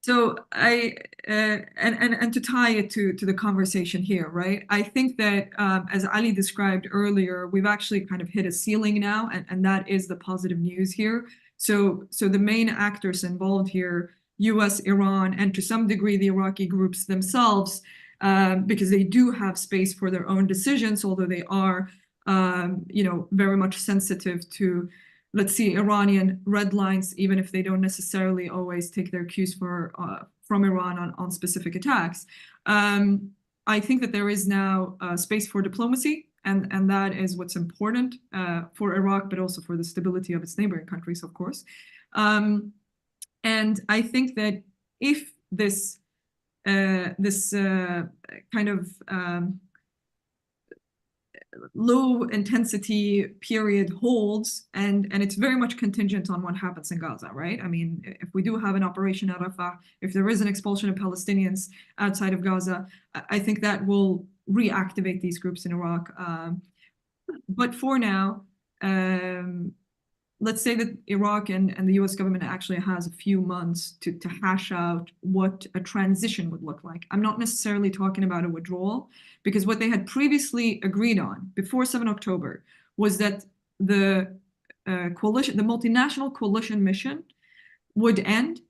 So and to tie it to the conversation here, right? I think that as Ali described earlier, we've actually kind of hit a ceiling now, and that is the positive news here. So the main actors involved here, US, Iran, and to some degree the Iraqi groups themselves, because they do have space for their own decisions, although they are, very much sensitive to, let's see, Iranian red lines, even if they don't necessarily always take their cues from Iran on specific attacks. I think that there is now space for diplomacy, and that is what's important for Iraq, but also for the stability of its neighboring countries, of course. And I think that if this kind of low intensity period holds, and it's very much contingent on what happens in Gaza, right? I mean, if we do have an operation at Rafah, if there is an expulsion of Palestinians outside of Gaza, I think that will reactivate these groups in Iraq. But for now, let's say that Iraq and the US government actually has a few months to hash out what a transition would look like. I'm not necessarily talking about a withdrawal, because what they had previously agreed on before 7 October was that the coalition, the multinational coalition mission would end,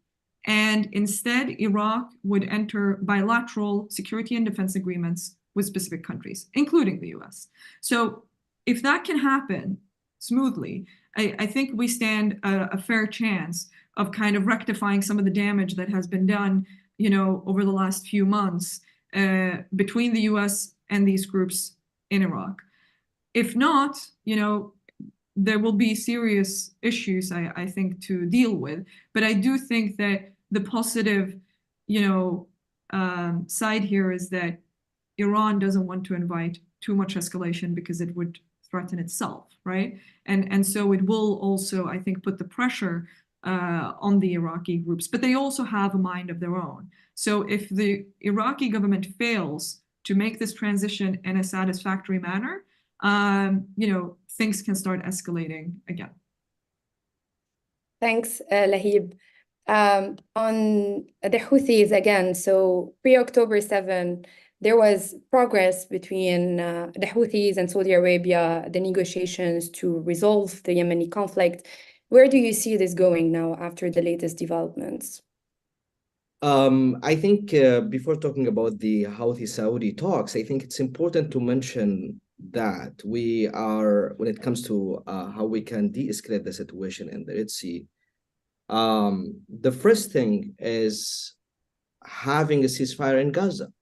and instead Iraq would enter bilateral security and defense agreements with specific countries, including the US. So if that can happen smoothly, I think we stand a fair chance of kind of rectifying some of the damage that has been done, over the last few months between the US and these groups in Iraq. If not, there will be serious issues, I think, to deal with. But I do think that the positive, side here is that Iran doesn't want to invite too much escalation because it would threaten itself, right? And so it will also, I think, put the pressure on the Iraqi groups, but they also have a mind of their own. So if the Iraqi government fails to make this transition in a satisfactory manner, things can start escalating again.
Thanks, Lahib. On the Houthis again, so pre-October 7, there was progress between the Houthis and Saudi Arabia, the negotiations to resolve the Yemeni conflict. Where do you see this going now after the latest developments?
I think before talking about the Houthi-Saudi talks, I think it's important to mention that we are, when it comes to how we can de-escalate the situation in the Red Sea, the first thing is having a ceasefire in Gaza.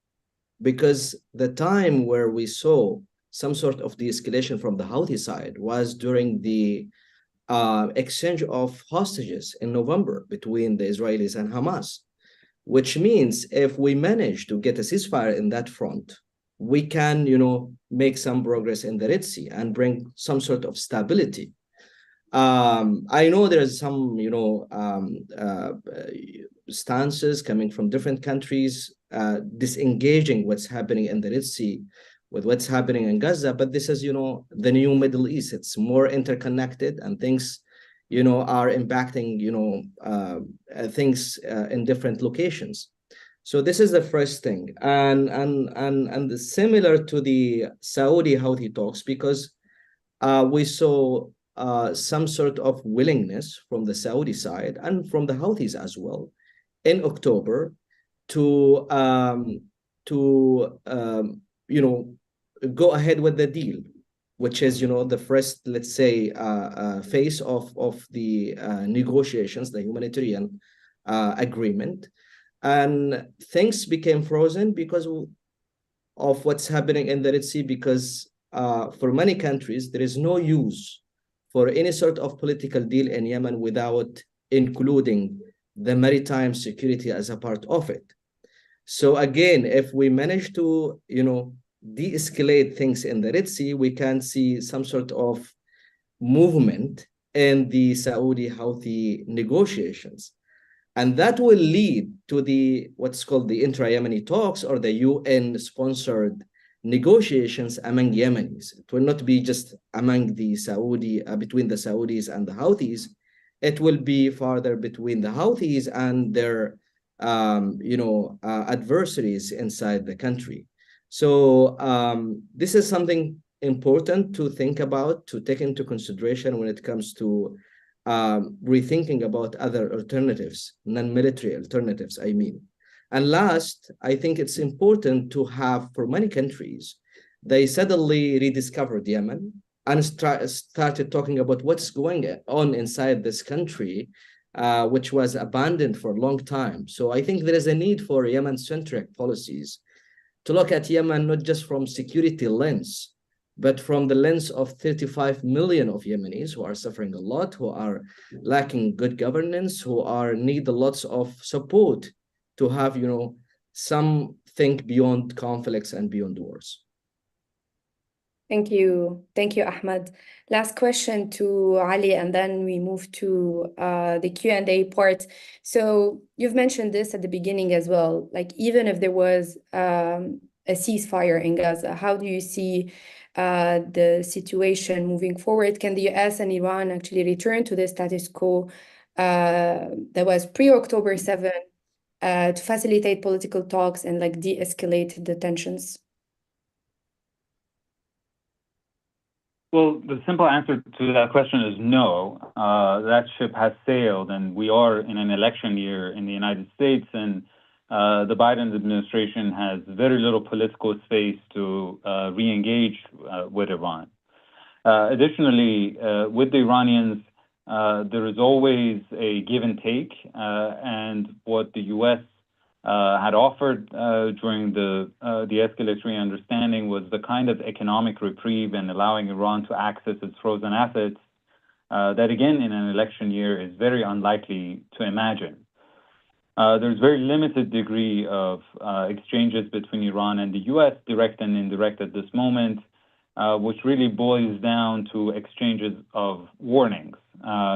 Because the time where we saw some sort of de-escalation from the Houthi side was during the exchange of hostages in November between the Israelis and Hamas, which means if we manage to get a ceasefire in that front, we can, make some progress in the Red Sea and bring some sort of stability. I know there's some, stances coming from different countries disengaging what's happening in the Red Sea with what's happening in Gaza, but this is, the new Middle East. It's more interconnected, and things, are impacting, things in different locations. So this is the first thing, and similar to the Saudi Houthi talks, because we saw some sort of willingness from the Saudi side and from the Houthis as well in October to go ahead with the deal, which is, the first, let's say, phase of the negotiations, the humanitarian agreement. And things became frozen because of what's happening in the Red Sea, because for many countries, there is no use for any sort of political deal in Yemen without including the maritime security as a part of it. So again, if we manage to, de-escalate things in the Red Sea, we can see some sort of movement in the Saudi-Houthi negotiations. And that will lead to the what's called the intra-Yemeni talks, or the UN-sponsored negotiations among Yemenis. It will not be just among the Saudi, between the Saudis and the Houthis. It will be further between the Houthis and their, adversaries inside the country. So this is something important to think about, to take into consideration when it comes to rethinking about other alternatives, non-military alternatives, I mean. And last, I think it's important to have, for many countries, they suddenly rediscovered Yemen and started talking about what's going on inside this country, which was abandoned for a long time. So I think there is a need for Yemen-centric policies to look at Yemen not just from security lens, but from the lens of 35 million of Yemenis who are suffering a lot, who are lacking good governance, who need lots of support to have, something beyond conflicts and beyond wars.
Thank you. Thank you, Ahmed. Last question to Ali, and then we move to the Q&A part. So you've mentioned this at the beginning as well, like even if there was a ceasefire in Gaza, how do you see the situation moving forward? Can the US and Iran actually return to the status quo that was pre-October 7 to facilitate political talks and like de-escalate the tensions?
Well, the simple answer to that question is no. That ship has sailed, and we are in an election year in the United States, and the Biden administration has very little political space to re-engage with Iran. Additionally, with the Iranians, there is always a give and take, and what the U.S. Had offered during the escalatory understanding was the kind of economic reprieve and allowing Iran to access its frozen assets that, again, in an election year is very unlikely to imagine. There's very limited degree of exchanges between Iran and the U.S., direct and indirect at this moment, which really boils down to exchanges of warnings.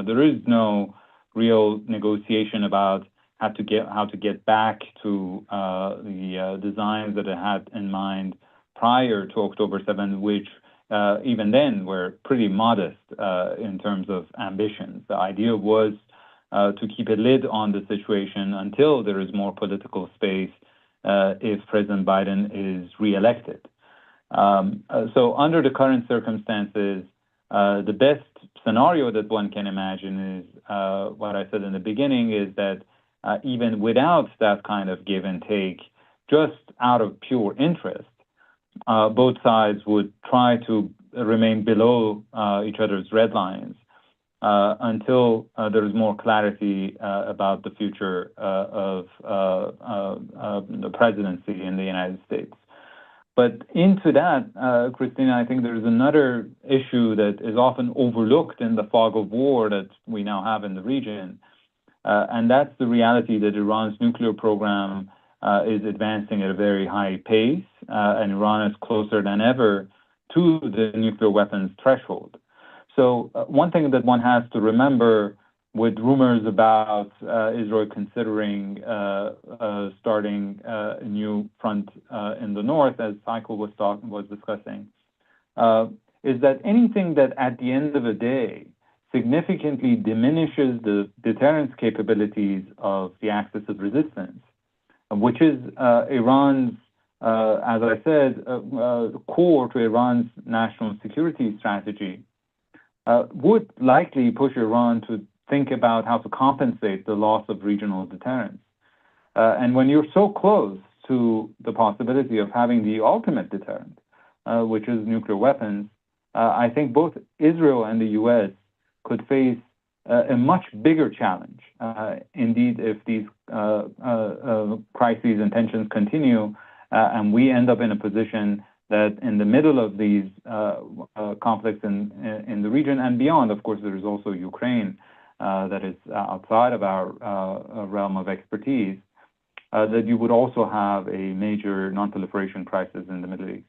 There is no real negotiation about how to get back to the designs that it had in mind prior to October 7th, which even then were pretty modest in terms of ambitions. The idea was to keep a lid on the situation until there is more political space if President Biden is reelected. So under the current circumstances, the best scenario that one can imagine is what I said in the beginning, is that even without that kind of give and take, just out of pure interest, both sides would try to remain below each other's red lines until there is more clarity about the future of the presidency in the United States. But into that, Christina, I think there's another issue that is often overlooked in the fog of war that we now have in the region, and that's the reality that Iran's nuclear program is advancing at a very high pace, and Iran is closer than ever to the nuclear weapons threshold. So one thing that one has to remember with rumors about Israel considering starting a new front in the north, as Heiko was discussing, is that anything that at the end of the day significantly diminishes the deterrence capabilities of the axis of resistance, which is Iran's, as I said, core to Iran's national security strategy, would likely push Iran to think about how to compensate the loss of regional deterrence. And when you're so close to the possibility of having the ultimate deterrent, which is nuclear weapons, I think both Israel and the U.S. could face a much bigger challenge. Indeed, if these crises and tensions continue, and we end up in a position that in the middle of these conflicts in the region and beyond, of course, there is also Ukraine that is outside of our realm of expertise, that you would also have a major non-proliferation crisis in the Middle East.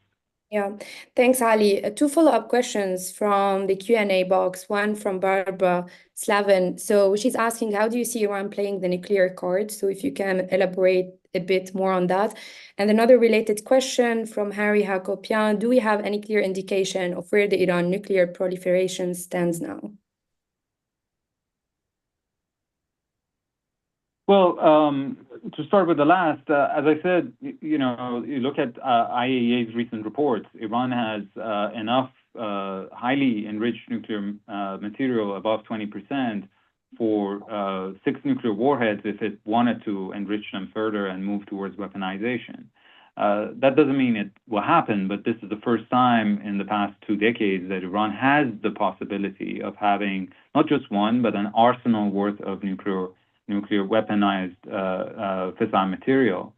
Yeah, thanks, Ali. Two follow-up questions from the Q&A box, one from Barbara Slavin. So she's asking, how do you see Iran playing the nuclear card? So if you can elaborate a bit more on that. And another related question from Harry Hakopian, do we have any clear indication of where the Iran nuclear proliferation stands now?
Well, to start with the last, as I said, you look at IAEA's recent reports, Iran has enough highly enriched nuclear material above 20% for 6 nuclear warheads if it wanted to enrich them further and move towards weaponization. That doesn't mean it will happen, but this is the first time in the past 2 decades that Iran has the possibility of having not just one, but an arsenal worth of nuclear weaponized fissile material,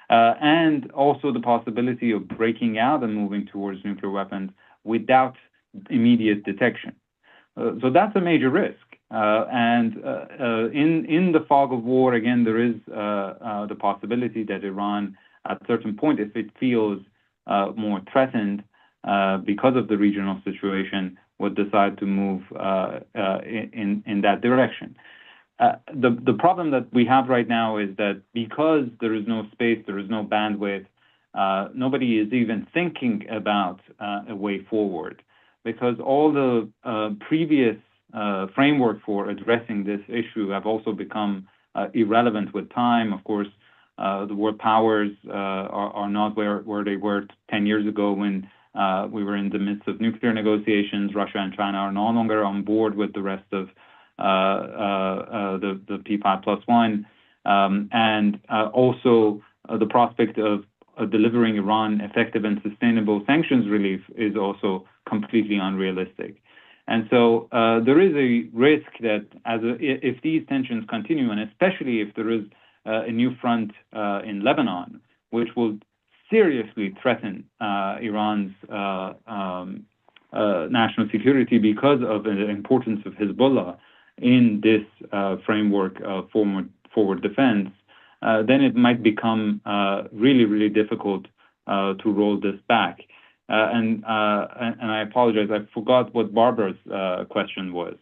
and also the possibility of breaking out and moving towards nuclear weapons without immediate detection. So that's a major risk. And in the fog of war, again, there is the possibility that Iran, at a certain point, if it feels more threatened because of the regional situation, would decide to move in that direction. The problem that we have right now is that because there is no space, there is no bandwidth, nobody is even thinking about a way forward, because all the previous framework for addressing this issue have also become irrelevant with time. Of course, the world powers are not where they were 10 years ago when we were in the midst of nuclear negotiations. Russia and China are no longer on board with the rest of the P5+1, and also the prospect of delivering Iran effective and sustainable sanctions relief is also completely unrealistic. And so there is a risk that if these tensions continue, and especially if there is a new front in Lebanon, which will seriously threaten Iran's national security because of the importance of Hezbollah in this framework of forward defense, then it might become really, really difficult to roll this back. And I apologize, I forgot what Barbara's question was.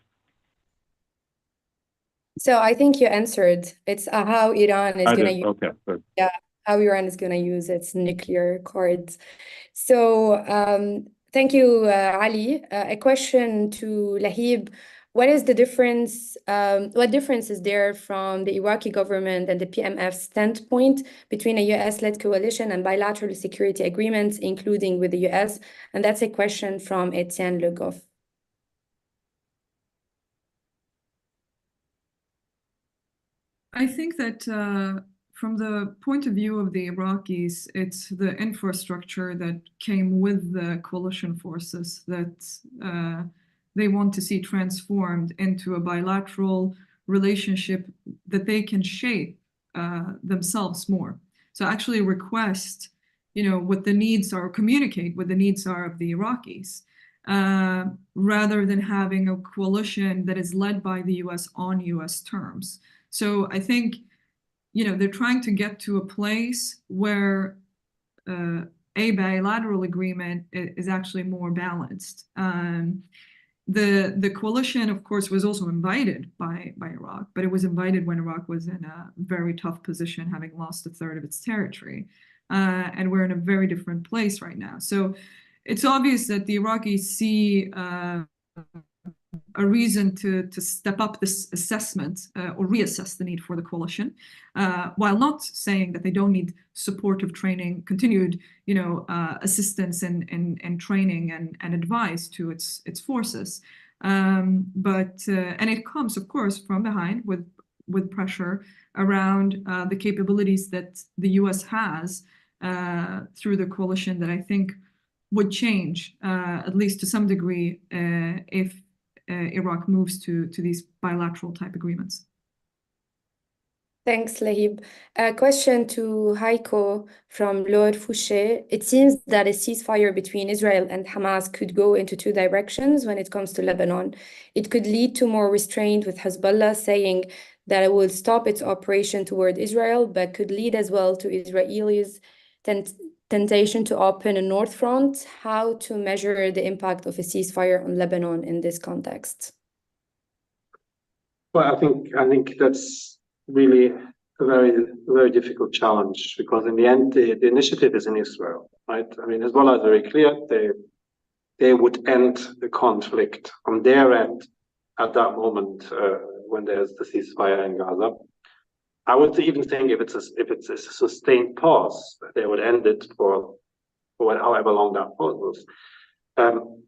So I think you answered. It's how Iran is going to use.
Okay, good.
Yeah, how Iran is going to use its nuclear cards. So thank you, Ali. A question to Lahib. What is the difference? What difference is there from the Iraqi government and the PMF standpoint between a US-led coalition and bilateral security agreements, including with the US? And that's a question from Etienne Le Goff.
I think that from the point of view of the Iraqis, it's the infrastructure that came with the coalition forces that they want to see transformed into a bilateral relationship that they can shape themselves more. So actually request, what the needs are, communicate what the needs are of the Iraqis, rather than having a coalition that is led by the US on US terms. So I think, they're trying to get to a place where a bilateral agreement is actually more balanced. The coalition, of course, was also invited by Iraq, but it was invited when Iraq was in a very tough position, having lost a third of its territory. And we're in a very different place right now. So it's obvious that the Iraqis see a reason to step up this assessment or reassess the need for the coalition, while not saying that they don't need supportive training, continued, assistance and training and advice to its forces. And it comes, of course, from behind with pressure around the capabilities that the US has through the coalition that I think would change, at least to some degree, if Iraq moves to these bilateral type agreements.
Thanks, Lahib. A question to Heiko from Laure Fouché. It seems that a ceasefire between Israel and Hamas could go into two directions when it comes to Lebanon. It could lead to more restraint with Hezbollah saying that it will stop its operation toward Israel, but could lead as well to Israelis' temptation to open a North Front. How to measure the impact of a ceasefire on Lebanon in this context?
Well, I think that's really a very difficult challenge, because in the end, the initiative is in Israel, right? I mean, Hezbollah is very clear. They would end the conflict on their end at that moment when there's the ceasefire in Gaza. I would even think if it's a sustained pause, they would end it for however long that pause was.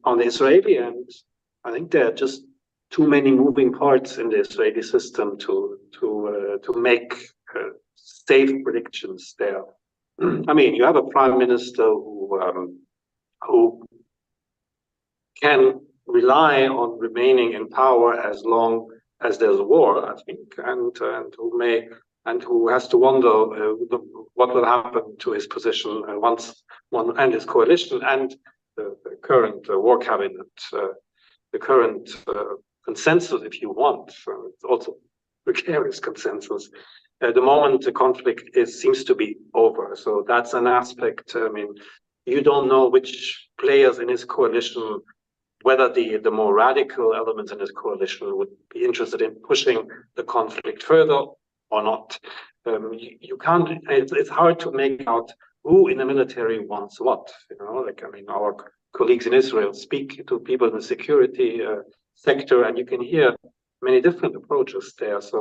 On the Israeli end, I think there are just too many moving parts in the Israeli system to make safe predictions there. I mean, you have a prime minister who can rely on remaining in power as long as there's a war, I think, and who has to wonder what will happen to his position once and his coalition and the current war cabinet, the current consensus, if you want. It's also precarious consensus. At the moment, the conflict seems to be over. So that's an aspect. I mean, you don't know which players in his coalition, whether the more radical elements in his coalition would be interested in pushing the conflict further or not. You can't. It's hard to make out who in the military wants what. Like, I mean, our colleagues in Israel speak to people in the security sector, and you can hear many different approaches there. So,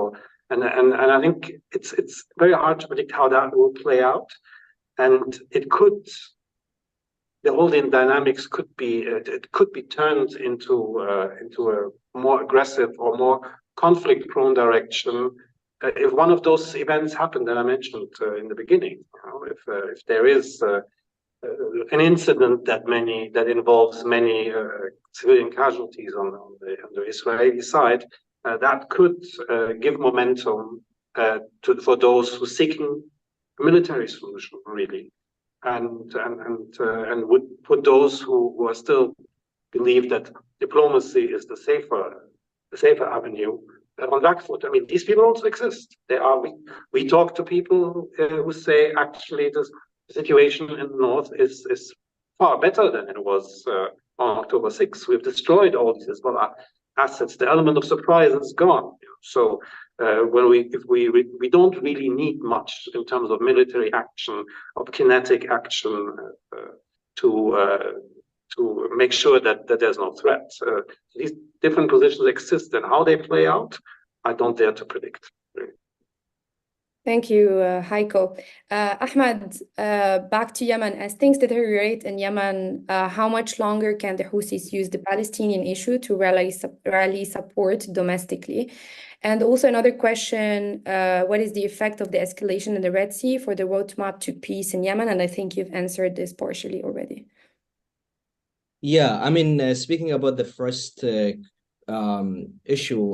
and I think it's very hard to predict how that will play out, and it could. The whole dynamics could be turned into a more aggressive or more conflict-prone direction if one of those events happened that I mentioned in the beginning. If there is an incident that involves many civilian casualties on the Israeli side, that could give momentum for those who are seeking a military solution, really. And would put those who are still believe that diplomacy is the safer avenue on back foot. I mean, these people also exist. We talk to people who say actually the situation in the north is far better than it was on October 6th. We've destroyed all these Hezbollah assets. The element of surprise is gone. So if we don't really need much in terms of military action, of kinetic action to make sure that there's no threat. These different positions exist, and how they play out, I don't dare to predict.
Thank you, Heiko. Ahmed, back to Yemen. As things deteriorate in Yemen, how much longer can the Houthis use the Palestinian issue to rally support domestically? And also another question, what is the effect of the escalation in the Red Sea for the roadmap to peace in Yemen? And I think you've answered this partially already.
Yeah, I mean, speaking about the first issue,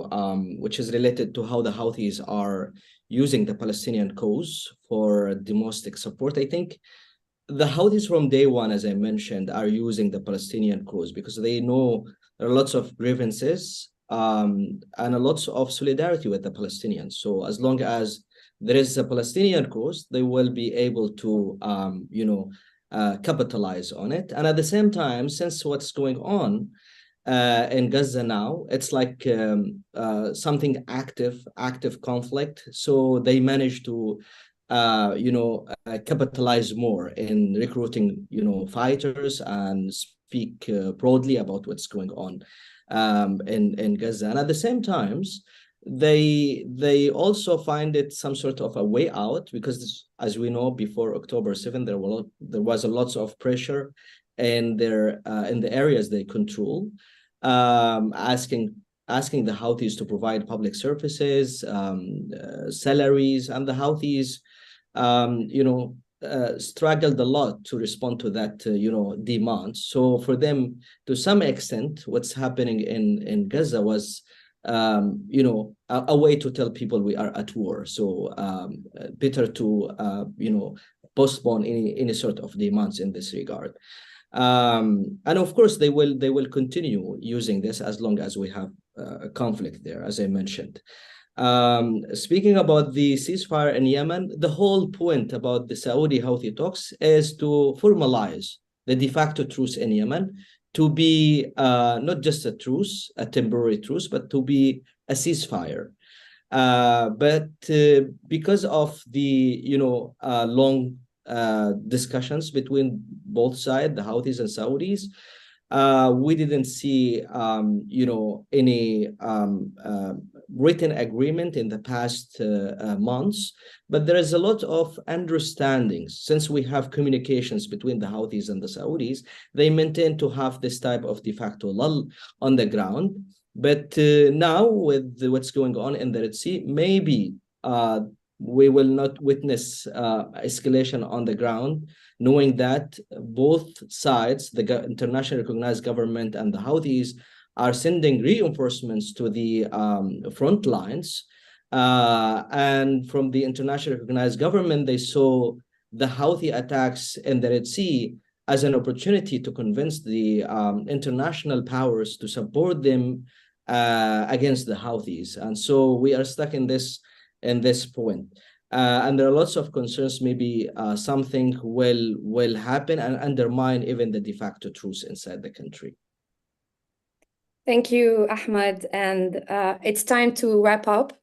which is related to how the Houthis are using the Palestinian cause for domestic support, I think the Houthis from day one, as I mentioned, are using the Palestinian cause because they know there are lots of grievances and a lot of solidarity with the Palestinians. So as long as there is a Palestinian cause, they will be able to, capitalize on it. And at the same time, since what's going on in Gaza now, it's like something active conflict. So they managed to, capitalize more in recruiting, fighters and speak broadly about what's going on in Gaza. And at the same times, they also find it some sort of a way out because, as we know, before October 7th, there was a lot of pressure in the areas they control, asking the Houthis to provide public services, salaries, and the Houthis, struggled a lot to respond to that, demand. So for them, to some extent, what's happening in Gaza was, a way to tell people we are at war. So better to, postpone any sort of demands in this regard. And of course, they will continue using this as long as we have a conflict there, as I mentioned. Speaking about the ceasefire in Yemen, the whole point about the Saudi Houthi talks is to formalize the de facto truce in Yemen, to be not just a temporary truce, but to be a ceasefire. But because of the long discussions between both sides, the Houthis and Saudis, we didn't see any written agreement in the past months, but there is a lot of understandings. Since we have communications between the Houthis and the Saudis, they maintain to have this type of de facto lull on the ground. But now with what's going on in the Red Sea, maybe we will not witness escalation on the ground, knowing that both sides, the internationally recognized government and the Houthis, are sending reinforcements to the front lines. And from the internationally recognized government, they saw the Houthi attacks in the Red Sea as an opportunity to convince the international powers to support them against the Houthis. And so we are stuck in this point. And there are lots of concerns, maybe something will happen and undermine even the de facto truce inside the country.
Thank you, Ahmed. And it's time to wrap up.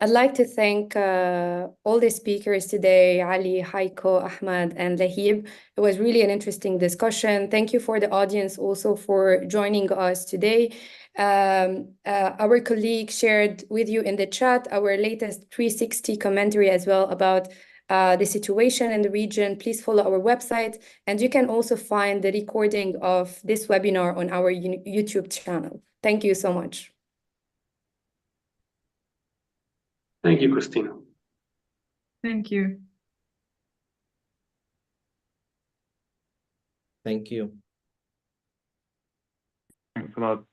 I'd like to thank all the speakers today, Ali, Heiko, Ahmed, and Lahib. It was really an interesting discussion. Thank you for the audience also for joining us today. Our colleague shared with you in the chat our latest 360 commentary as well about the situation in the region. Please follow our website, and you can also find the recording of this webinar on our YouTube channel. Thank you so much.
Thank you, Christina.
Thank you.
Thank you.
Thanks a lot.